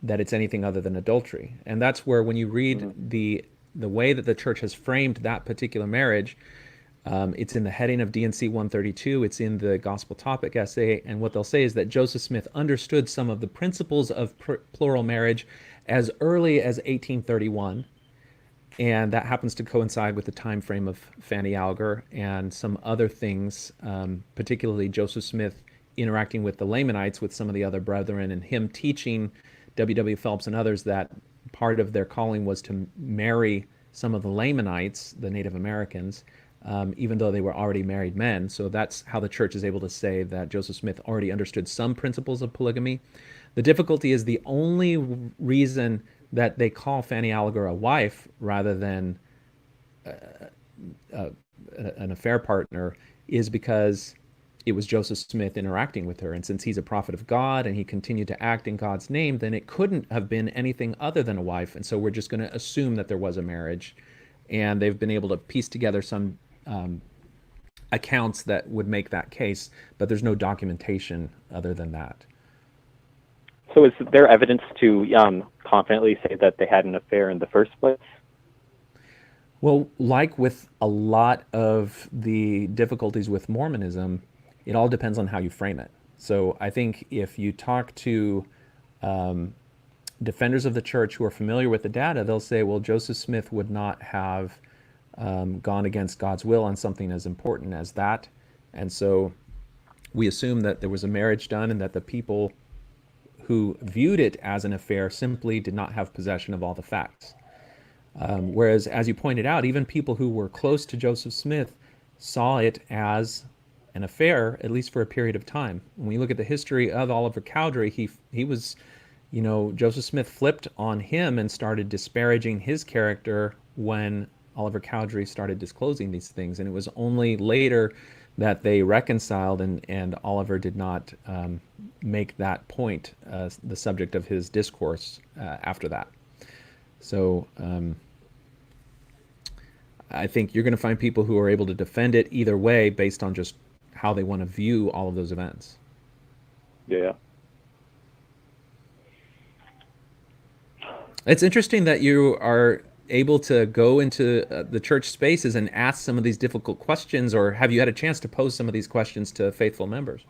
that it's anything other than adultery. And that's where, when you read Mhm. the way that the church has framed that particular marriage, it's in the heading of D&C 132. It's in the gospel topic essay. And what they'll say is that Joseph Smith understood some of the principles of plural marriage as early as 1831. And that happens to coincide with the time frame of Fanny Alger and some other things, particularly Joseph Smith interacting with the Lamanites, with some of the other brethren, and him teaching W. Phelps and others that part of their calling was to marry some of the Lamanites, the Native Americans, even though they were already married men. So that's how the church is able to say that Joseph Smith already understood some principles of polygamy. The difficulty is the only reason that they call Fanny Alger a wife rather than an affair partner is because it was Joseph Smith interacting with her. And since he's a prophet of God and he continued to act in God's name, then it couldn't have been anything other than a wife. And so we're just going to assume that there was a marriage. And they've been able to piece together some accounts that would make that case, but there's no documentation other than that. So is there evidence to confidently say that they had an affair in the first place? Well, like with a lot of the difficulties with Mormonism, it all depends on how you frame it. So I think if you talk to defenders of the church who are familiar with the data, they'll say, well, Joseph Smith would not have gone against God's will on something as important as that. And so we assume that there was a marriage done and that the people who viewed it as an affair simply did not have possession of all the facts. Whereas, as you pointed out, even people who were close to Joseph Smith saw it as an affair, at least for a period of time. When we look at the history of Oliver Cowdery, he was, Joseph Smith flipped on him and started disparaging his character when Oliver Cowdery started disclosing these things. And it was only later that they reconciled, and Oliver did not make that point the subject of his discourse after that. So I think you're going to find people who are able to defend it either way based on just how they want to view all of those events. Yeah. It's interesting that you are able to go into the church spaces and ask some of these difficult questions, or have you had a chance to pose some of these questions to faithful members?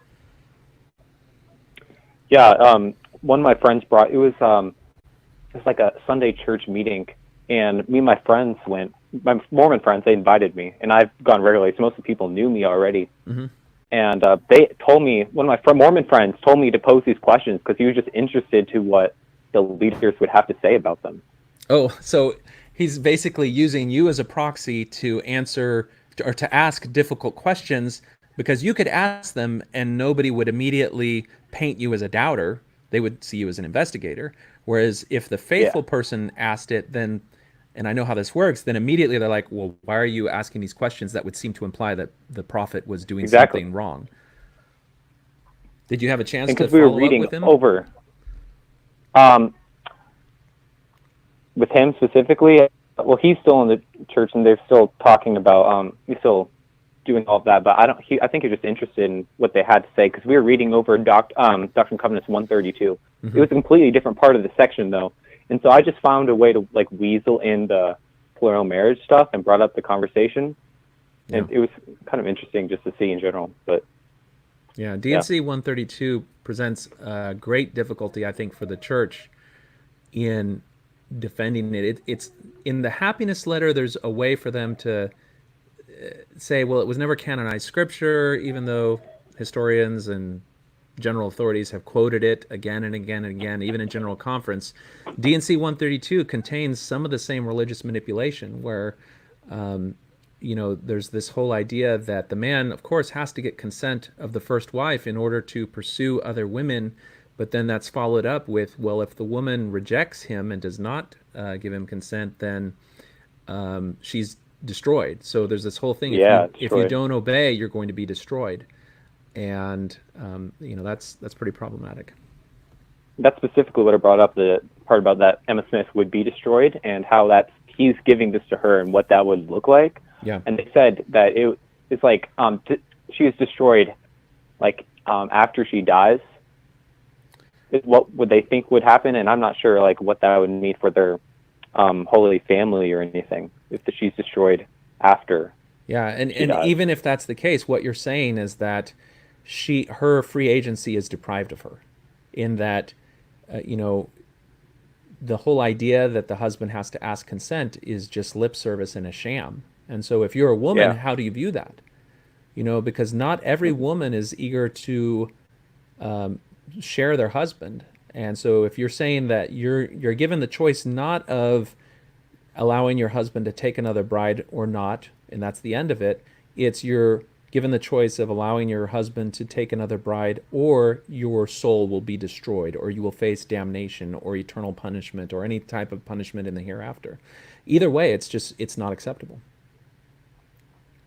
Yeah, one of my friends brought, it was like a Sunday church meeting, and me and my friends went, my Mormon friends, they invited me, and I've gone regularly, so most of the people knew me already. Mm-hmm. And they told me, one of my Mormon friends told me to pose these questions because he was just interested to what the leaders would have to say about them. Oh, so he's basically using you as a proxy to answer or to ask difficult questions, because you could ask them and nobody would immediately paint you as a doubter. They would see you as an investigator. Whereas if the faithful person asked it, then, and I know how this works, then immediately they're like, well, why are you asking these questions that would seem to imply that the prophet was doing something wrong? Did you have a chance to follow up with him? Over. With him specifically, well, he's still in the church and they're still talking about, he's still doing all of that, but I think he's just interested in what they had to say, because we were reading over Doctrine and Covenants 132. Mm-hmm. It was a completely different part of the section, though. And so I just found a way to weasel in the plural marriage stuff and brought up the conversation. Yeah. And it was kind of interesting just to see in general. But yeah, D&C 132 presents great difficulty, I think, for the church in defending it. It's in the happiness letter, there's a way for them to say, well, it was never canonized scripture, even though historians and general authorities have quoted it again and again and again, even in General Conference. D&C 132 contains some of the same religious manipulation where, there's this whole idea that the man, of course, has to get consent of the first wife in order to pursue other women, but then that's followed up with, well, if the woman rejects him and does not give him consent, then she's destroyed. So there's this whole thing. If you don't obey, you're going to be destroyed. And that's pretty problematic. That's specifically what I brought up, the part about that Emma Smith would be destroyed and how he's giving this to her and what that would look like. Yeah. And they said that it's like she was destroyed after she dies. What would they think would happen? And I'm not sure what that would mean for their Holy Family or anything if she's destroyed after. Yeah, and even if that's the case, what you're saying is that her free agency is deprived of her, in that the whole idea that the husband has to ask consent is just lip service and a sham. And so if you're a woman, how do you view that? Because not every woman is eager to share their husband. And so if you're saying that you're given the choice not of allowing your husband to take another bride or not, and that's the end of it, it's you're given the choice of allowing your husband to take another bride, or your soul will be destroyed, or you will face damnation or eternal punishment or any type of punishment in the hereafter. Either way, it's not acceptable.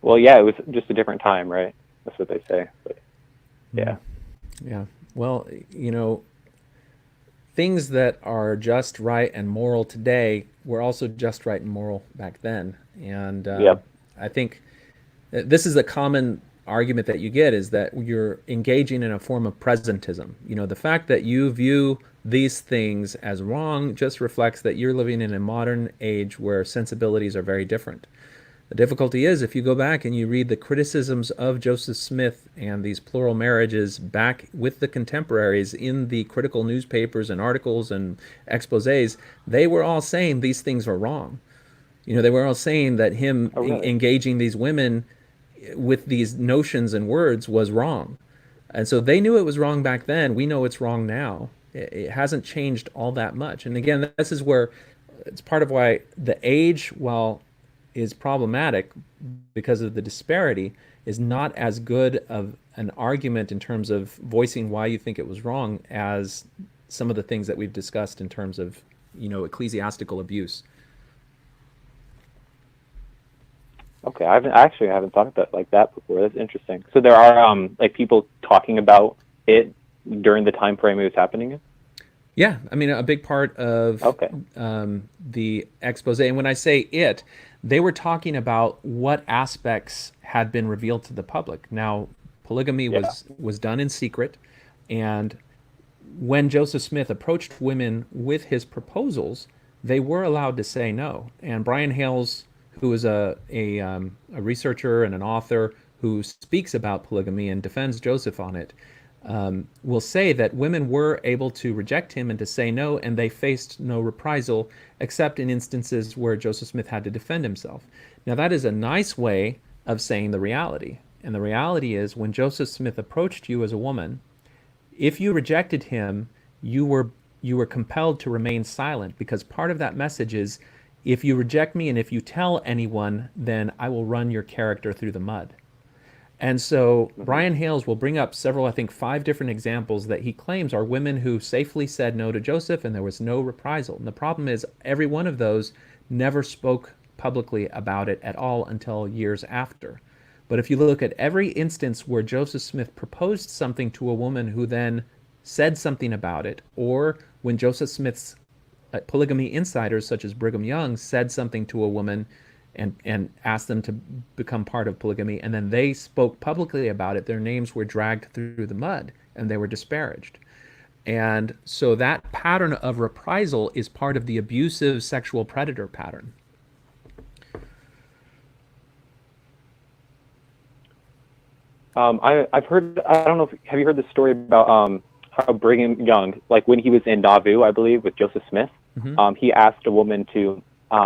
Well, yeah, it was just a different time, right? That's what they say. But yeah. Yeah. Well, things that are just, right, and moral today were also just, right, and moral back then. And I think this is a common argument that you get, is that you're engaging in a form of presentism. The fact that you view these things as wrong just reflects that you're living in a modern age where sensibilities are very different. The difficulty is, if you go back and you read the criticisms of Joseph Smith and these plural marriages back with the contemporaries in the critical newspapers and articles and exposés, they were all saying these things are wrong. They were all saying that him Oh, really? engaging these women with these notions and words was wrong. And so they knew it was wrong back then. We know it's wrong now. It hasn't changed all that much. And again, this is where it's part of why the age, while is problematic because of the disparity, is not as good of an argument in terms of voicing why you think it was wrong as some of the things that we've discussed in terms of, ecclesiastical abuse. Okay, I haven't thought of it like that before. That's interesting. So there are like people talking about it during the time frame it was happening. Yeah, I mean, a big part of Okay. the expose, and when I say it, they were talking about what aspects had been revealed to the public. Now, polygamy Yeah. was done in secret, and when Joseph Smith approached women with his proposals, they were allowed to say no. And Brian Hales, who is a researcher and an author who speaks about polygamy and defends Joseph on it, will say that women were able to reject him and to say no, and they faced no reprisal except in instances where Joseph Smith had to defend himself. Now, that is a nice way of saying the reality. And the reality is, when Joseph Smith approached you as a woman, if you rejected him, you were compelled to remain silent, because part of that message is, if you reject me and if you tell anyone, then I will run your character through the mud. And so Hmm. Brian Hales will bring up several, I think 5 different examples that he claims are women who safely said no to Joseph and there was no reprisal. And the problem is, every one of those never spoke publicly about it at all until years after. But if you look at every instance where Joseph Smith proposed something to a woman who then said something about it, or when Joseph Smith's polygamy insiders, such as Brigham Young, said something to a woman and asked them to become part of polygamy, and then they spoke publicly about it, their names were dragged through the mud and they were disparaged. And so that pattern of reprisal is part of the abusive sexual predator pattern. I've heard. I don't know. Have you heard the story about how Brigham Young, like when he was in Nauvoo, I believe, with Joseph Smith, Mm-hmm. he asked a woman to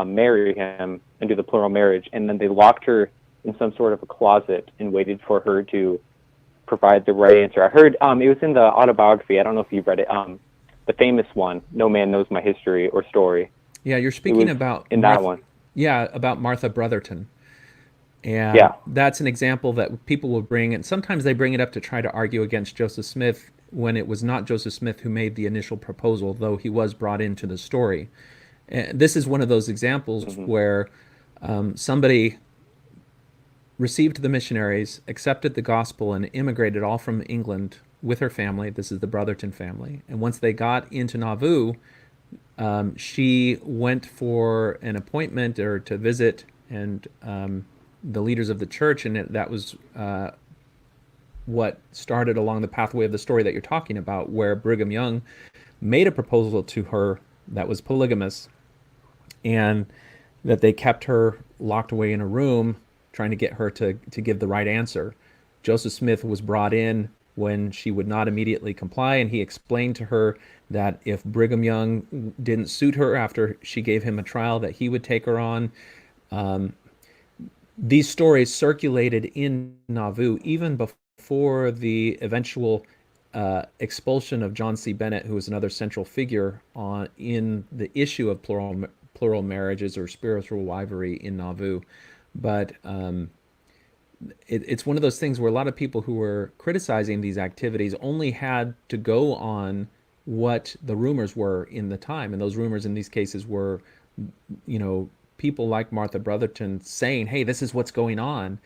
marry him and do the plural marriage, and then they locked her in some sort of a closet and waited for her to provide the right answer. I heard it was in the autobiography. I don't know if you've read it. The famous one, "No Man Knows My History or Story." Yeah, you're It speaking was about in that Martha. one. Yeah, about Martha Brotherton. And Yeah. that's an example that people will bring, and sometimes they bring it up to try to argue against Joseph Smith when it was not Joseph Smith who made the initial proposal, though he was brought into the story. And this is one of those examples Hmm. where somebody received the missionaries, accepted the gospel, and immigrated all from England with her family. This is the Brotherton family. And once they got into Nauvoo, she went for an appointment or to visit and the leaders of the church, and that was what started along the pathway of the story that you're talking about, where Brigham Young made a proposal to her that was polygamous, and that they kept her locked away in a room trying to get her to give the right answer. Joseph Smith was brought in when she would not immediately comply, and he explained to her that if Brigham Young didn't suit her after she gave him a trial, that he would take her on. These stories circulated in Nauvoo even before the eventual expulsion of John C. Bennett, who was another central figure in the issue of plural marriages or spiritual rivalry in Nauvoo. But it's one of those things where a lot of people who were criticizing these activities only had to go on what the rumors were in the time, and those rumors in these cases were, people like Martha Brotherton saying, "Hey, this is what's going on,"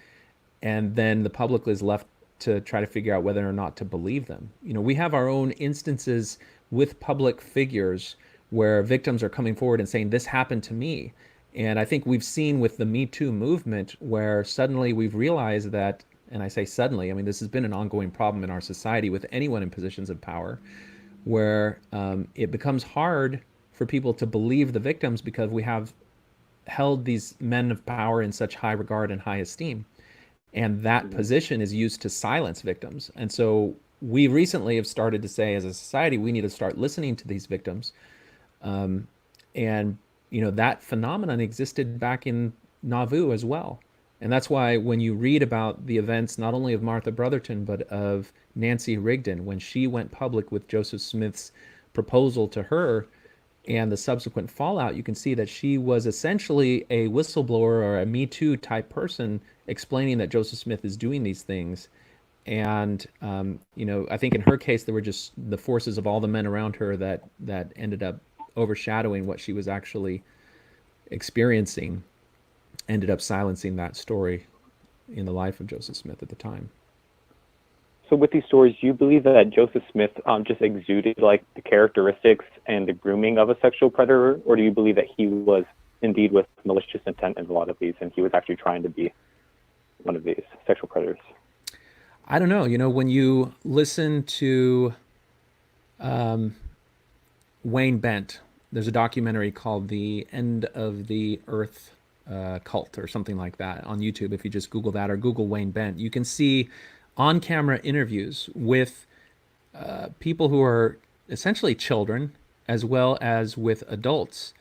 and then the public is left to try to figure out whether or not to believe them. We have our own instances with public figures where victims are coming forward and saying, "This happened to me." And I think we've seen with the Me Too movement where suddenly we've realized that, and I say suddenly, I mean, this has been an ongoing problem in our society with anyone in positions of power, where it becomes hard for people to believe the victims because we have held these men of power in such high regard and high esteem. And that Mhm. position is used to silence victims. And so we recently have started to say, as a society, we need to start listening to these victims. And that phenomenon existed back in Nauvoo as well. And that's why when you read about the events not only of Martha Brotherton but of Nancy Rigdon, when she went public with Joseph Smith's proposal to her and the subsequent fallout, you can see that she was essentially a whistleblower or a Me Too type person explaining that Joseph Smith is doing these things. And I think in her case, there were just the forces of all the men around her that ended up overshadowing what she was actually experiencing, ended up silencing that story in the life of Joseph Smith at the time. So with these stories, do you believe that Joseph Smith just exuded like the characteristics and the grooming of a sexual predator, or do you believe that he was indeed with malicious intent in a lot of these, and he was actually trying to be one of these sexual predators? I don't know. When you listen to Wayne Bent, there's a documentary called "The End of the Earth Cult" or something like that on YouTube. If you just Google that or Google Wayne Bent, you can see on-camera interviews with people who are essentially children, as well as with adults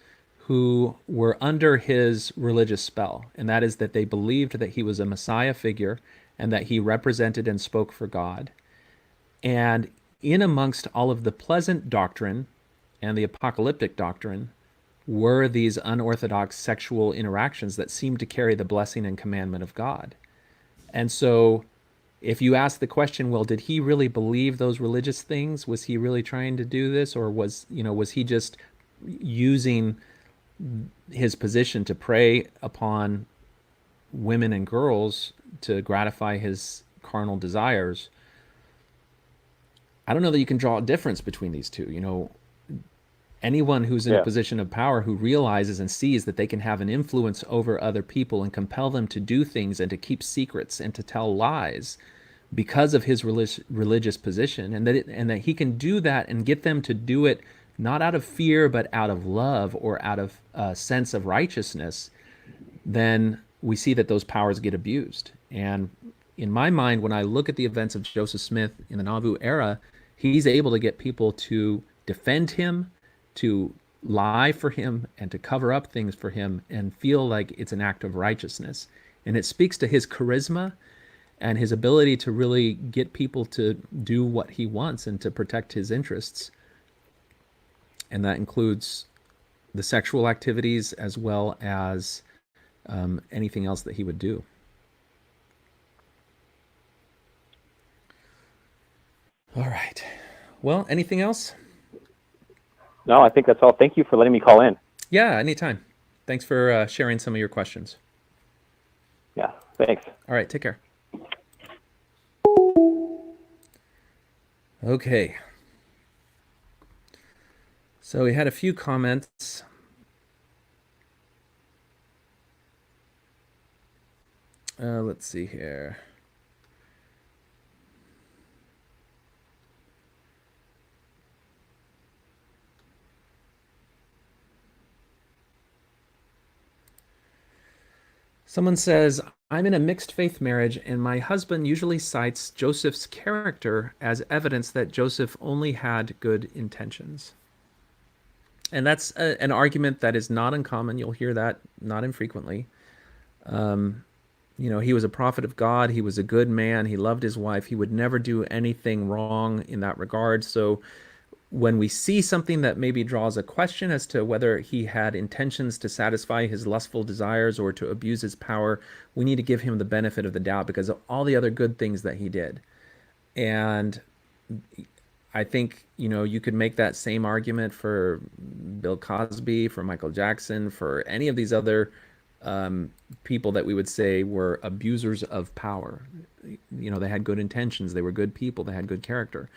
who were under his religious spell. And that is that they believed that he was a Messiah figure and that he represented and spoke for God. And in amongst all of the pleasant doctrine and the apocalyptic doctrine were these unorthodox sexual interactions that seemed to carry the blessing and commandment of God. And so if you ask the question, well, did he really believe those religious things? Was he really trying to do this? Or was he just using his position to prey upon women and girls to gratify his carnal desires? I don't know that you can draw a difference between these two. Anyone who's in a Yeah. position of power who realizes and sees that they can have an influence over other people and compel them to do things and to keep secrets and to tell lies because of his religious position, and that he can do that and get them to do it not out of fear but out of love or out of a sense of righteousness, then we see that those powers get abused. And in my mind, when I look at the events of Joseph Smith in the Nauvoo era, he's able to get people to defend him, to lie for him, and to cover up things for him and feel like it's an act of righteousness. And it speaks to his charisma and his ability to really get people to do what he wants and to protect his interests. And that includes the sexual activities as well as anything else that he would do. All right. Well, anything else? No, I think that's all. Thank you for letting me call in. Yeah, anytime. Thanks for sharing some of your questions. Yeah, thanks. All right, take care. Okay. So we had a few comments. Let's see here. Someone says, I'm in a mixed faith marriage, and my husband usually cites Joseph's character as evidence that Joseph only had good intentions. And that's an argument that is not uncommon. You'll hear that not infrequently. He was a prophet of God. He was a good man. He loved his wife. He would never do anything wrong in that regard. So when we see something that maybe draws a question as to whether he had intentions to satisfy his lustful desires or to abuse his power, we need to give him the benefit of the doubt because of all the other good things that he did. And I think, you could make that same argument for Bill Cosby, for Michael Jackson, for any of these other people that we would say were abusers of power. They had good intentions. They were good people. They had good character.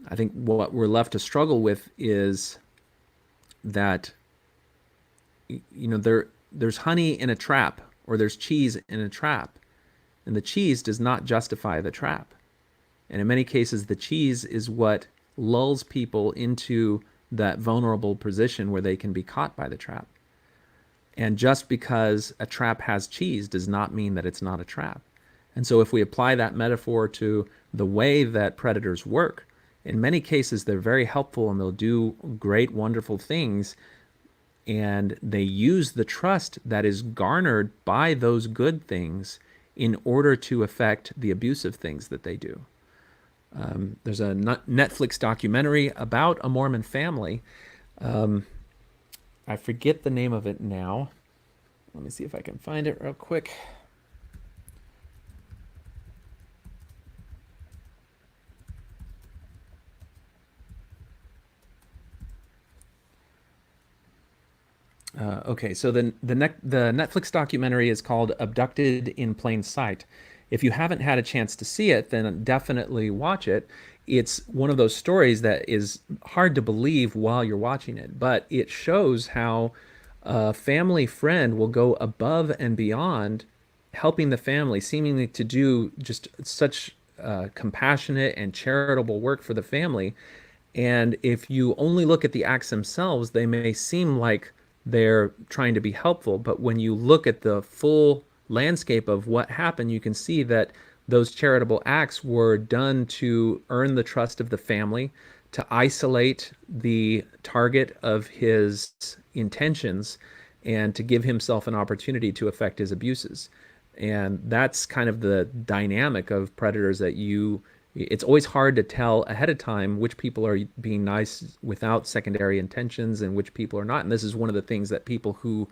I think what we're left to struggle with is that there's honey in a trap or there's cheese in a trap, and the cheese does not justify the trap. And in many cases, the cheese is what lulls people into that vulnerable position where they can be caught by the trap. And just because a trap has cheese does not mean that it's not a trap. And so, if we apply that metaphor to the way that predators work, in many cases they're very helpful and they'll do great, wonderful things. And they use the trust that is garnered by those good things in order to affect the abusive things that they do. There's a Netflix documentary about a Mormon family. I forget the name of it now. Let me see if I can find it real quick. Okay, so the Netflix documentary is called "Abducted in Plain Sight." If you haven't had a chance to see it, then definitely watch it. It's one of those stories that is hard to believe while you're watching it, but it shows how a family friend will go above and beyond helping the family, seemingly to do just such compassionate and charitable work for the family. And if you only look at the acts themselves, they may seem like they're trying to be helpful. But when you look at the full landscape of what happened, you can see that those charitable acts were done to earn the trust of the family, to isolate the target of his intentions, and to give himself an opportunity to effect his abuses. And that's kind of the dynamic of predators that it's always hard to tell ahead of time which people are being nice without secondary intentions and which people are not. And this is one of the things that people who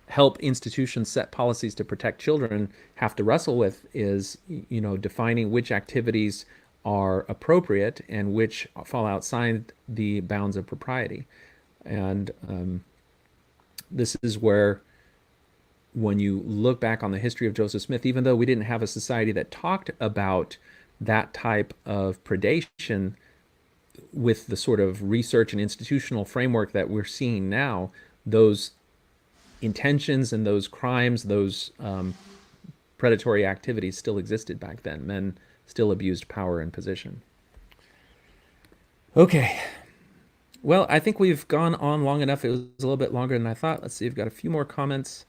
help institutions set policies to protect children have to wrestle with is, defining which activities are appropriate and which fall outside the bounds of propriety. And this is where, when you look back on the history of Joseph Smith, even though we didn't have a society that talked about that type of predation with the sort of research and institutional framework that we're seeing now, those intentions and those crimes, those predatory activities still existed back then. Men still abused power and position. Okay. Well, I think we've gone on long enough. It was a little bit longer than I thought. Let's see, I've got a few more comments.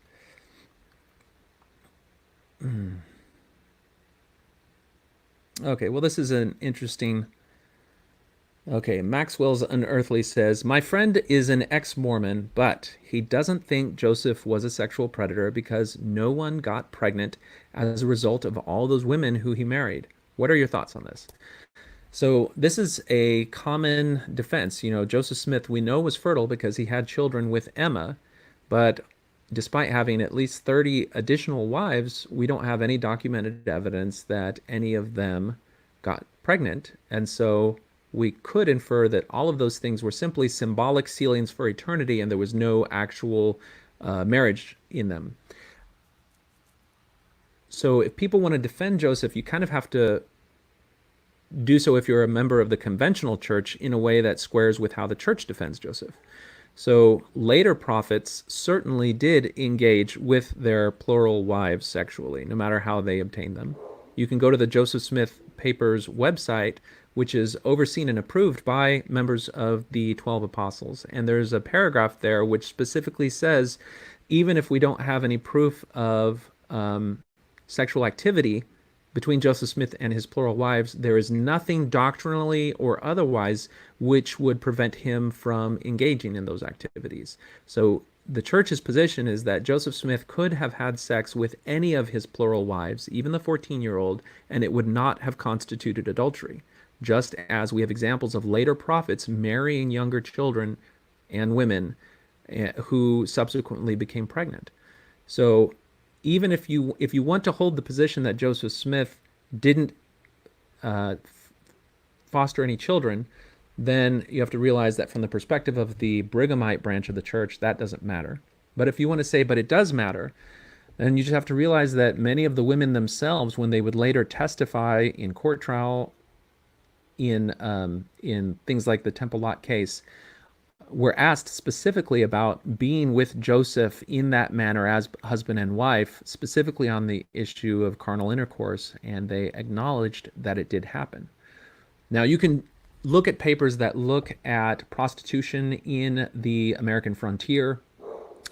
Okay, well, this is an interesting. Okay, Maxwell's Unearthly says, my friend is an ex-Mormon, but he doesn't think Joseph was a sexual predator because no one got pregnant as a result of all those women who he married. What are your thoughts on this? So this is a common defense. Joseph Smith, we know, was fertile because he had children with Emma, but despite having at least 30 additional wives, we don't have any documented evidence that any of them got pregnant. And so we could infer that all of those things were simply symbolic sealings for eternity and there was no actual marriage in them. So if people want to defend Joseph, you kind of have to do so, if you're a member of the conventional church, in a way that squares with how the church defends Joseph. So later prophets certainly did engage with their plural wives sexually, no matter how they obtained them. You can go to the Joseph Smith Papers website, which is overseen and approved by members of the 12 apostles. And there's a paragraph there which specifically says, even if we don't have any proof of sexual activity between Joseph Smith and his plural wives, there is nothing doctrinally or otherwise which would prevent him from engaging in those activities. So the church's position is that Joseph Smith could have had sex with any of his plural wives, even the 14-year-old, and it would not have constituted adultery. Just as we have examples of later prophets marrying younger children and women who subsequently became pregnant. So even if you want to hold the position that Joseph Smith didn't foster any children, then you have to realize that from the perspective of the Brighamite branch of the church, that doesn't matter. But if you want to say, but it does matter, then you just have to realize that many of the women themselves, when they would later testify in court trial, in things like the Temple Lot case, were asked specifically about being with Joseph in that manner as husband and wife, specifically on the issue of carnal intercourse, and they acknowledged that it did happen. Now, you can look at papers that look at prostitution in the American frontier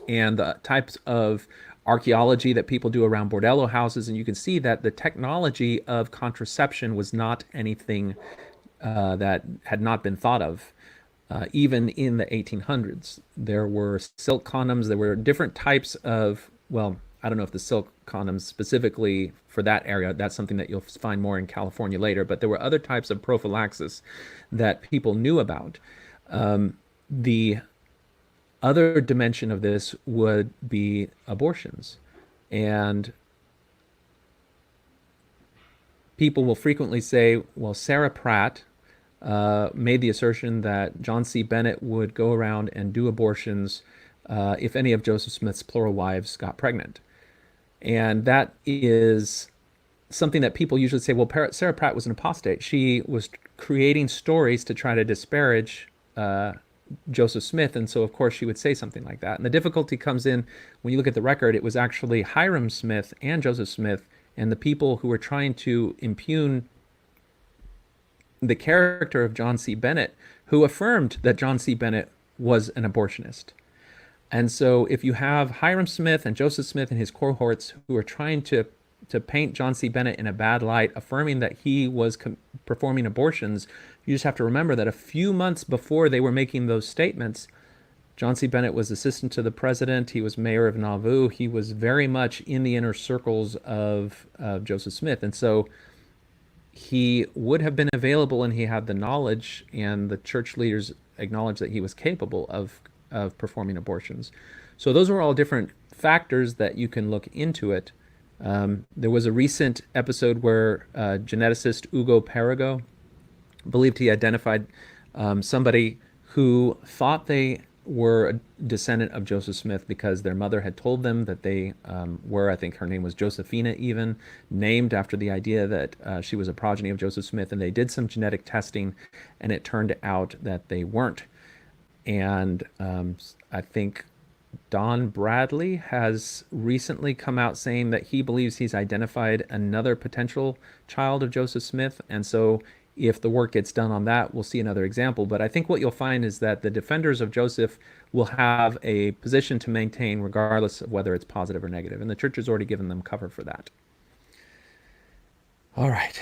and the types of archaeology that people do around bordello houses, and you can see that the technology of contraception was not anything that had not been thought of. Even in the 1800s, there were silk condoms. There were different types of, well, I don't know if the silk condoms specifically for that area, that's something that you'll find more in California later, but there were other types of prophylaxis that people knew about. The other dimension of this would be abortions. And people will frequently say, well, Sarah Pratt made the assertion that John C. Bennett would go around and do abortions if any of Joseph Smith's plural wives got pregnant. And that is something that people usually say, well, Sarah Pratt was an apostate. She was creating stories to try to disparage Joseph Smith, and so of course she would say something like that. And the difficulty comes in when you look at the record. It was actually Hiram Smith and Joseph Smith and the people who were trying to impugn the character of John C. Bennett who affirmed that John C. Bennett was an abortionist. And so if you have Hiram Smith and Joseph Smith and his cohorts who are trying to paint John C. Bennett in a bad light, affirming that he was performing abortions, you just have to remember that a few months before they were making those statements, John C. Bennett was assistant to the president. He was mayor of Nauvoo. He was very much in the inner circles of Joseph Smith. And so he would have been available, and he had the knowledge, and the church leaders acknowledged that he was capable of performing abortions. So those are all different factors that you can look into it. There was a recent episode where geneticist Ugo Perigo believed he identified somebody who thought they were a descendant of Joseph Smith because their mother had told them that they were, I think her name was Josephina even, named after the idea that she was a progeny of Joseph Smith, and they did some genetic testing, and it turned out that they weren't. And I think Don Bradley has recently come out saying that he believes he's identified another potential child of Joseph Smith. And so if the work gets done on that, we'll see another example. But I think what you'll find is that the defenders of Joseph will have a position to maintain regardless of whether it's positive or negative. And the church has already given them cover for that. All right.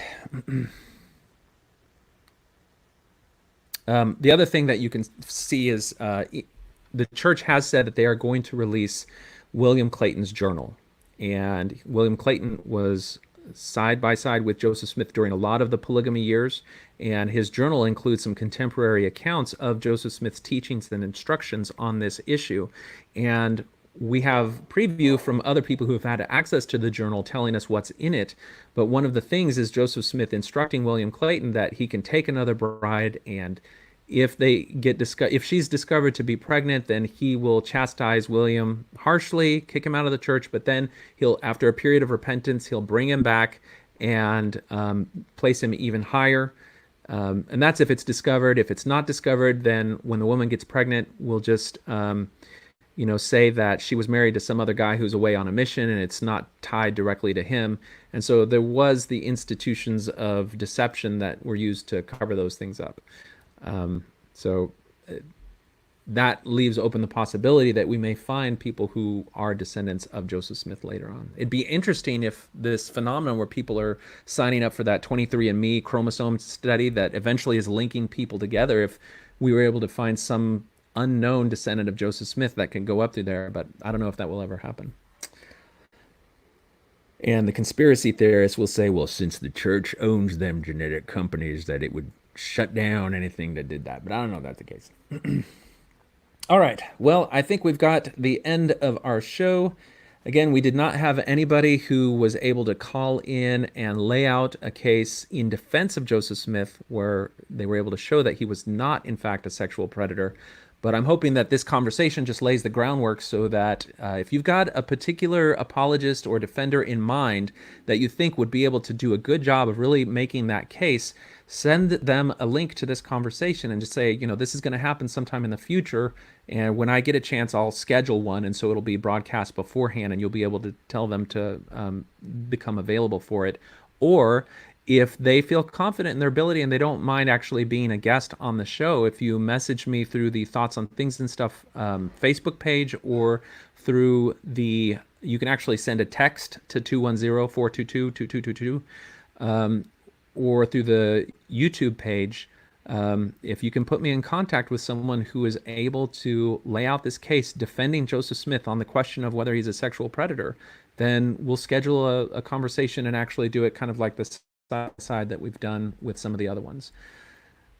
The other thing that you can see is the church has said that they are going to release William Clayton's journal. And William Clayton was side by side with Joseph Smith during a lot of the polygamy years. And his journal includes some contemporary accounts of Joseph Smith's teachings and instructions on this issue. And we have preview from other people who have had access to the journal telling us what's in it. But one of the things is Joseph Smith instructing William Clayton that he can take another bride, and if if she's discovered to be pregnant, then he will chastise William harshly, kick him out of the church. But then he'll, after a period of repentance, he'll bring him back and place him even higher. And that's if it's discovered. If it's not discovered, then when the woman gets pregnant, we'll just say that she was married to some other guy who's away on a mission, and it's not tied directly to him. And so there was the institutions of deception that were used to cover those things up. So that leaves open the possibility that we may find people who are descendants of Joseph Smith later on. It'd be interesting if this phenomenon where people are signing up for that 23andMe chromosome study that eventually is linking people together, if we were able to find some unknown descendant of Joseph Smith that can go up through there, but I don't know if that will ever happen. And the conspiracy theorists will say, well, since the church owns them genetic companies, that it would shut down anything that did that. But I don't know if that's the case. All right. Well, I think we've got the end of our show. Again, we did not have anybody who was able to call in and lay out a case in defense of Joseph Smith where they were able to show that he was not, in fact, a sexual predator. But I'm hoping that this conversation just lays the groundwork so that if you've got a particular apologist or defender in mind that you think would be able to do a good job of really making that case, send them a link to this conversation and just say, this is going to happen sometime in the future. And when I get a chance, I'll schedule one. And so it'll be broadcast beforehand and you'll be able to tell them to become available for it. Or if they feel confident in their ability and they don't mind actually being a guest on the show, if you message me through the Thoughts on Things and Stuff Facebook page, or through the, you can actually send a text to 210-422-2222, or through the YouTube page. If you can put me in contact with someone who is able to lay out this case defending Joseph Smith on the question of whether he's a sexual predator, then we'll schedule a conversation and actually do it kind of like the side that we've done with some of the other ones.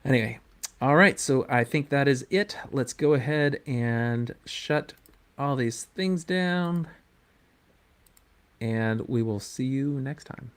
Anyway, all right, so I think that is it. Let's go ahead and shut all these things down, and we will see you next time.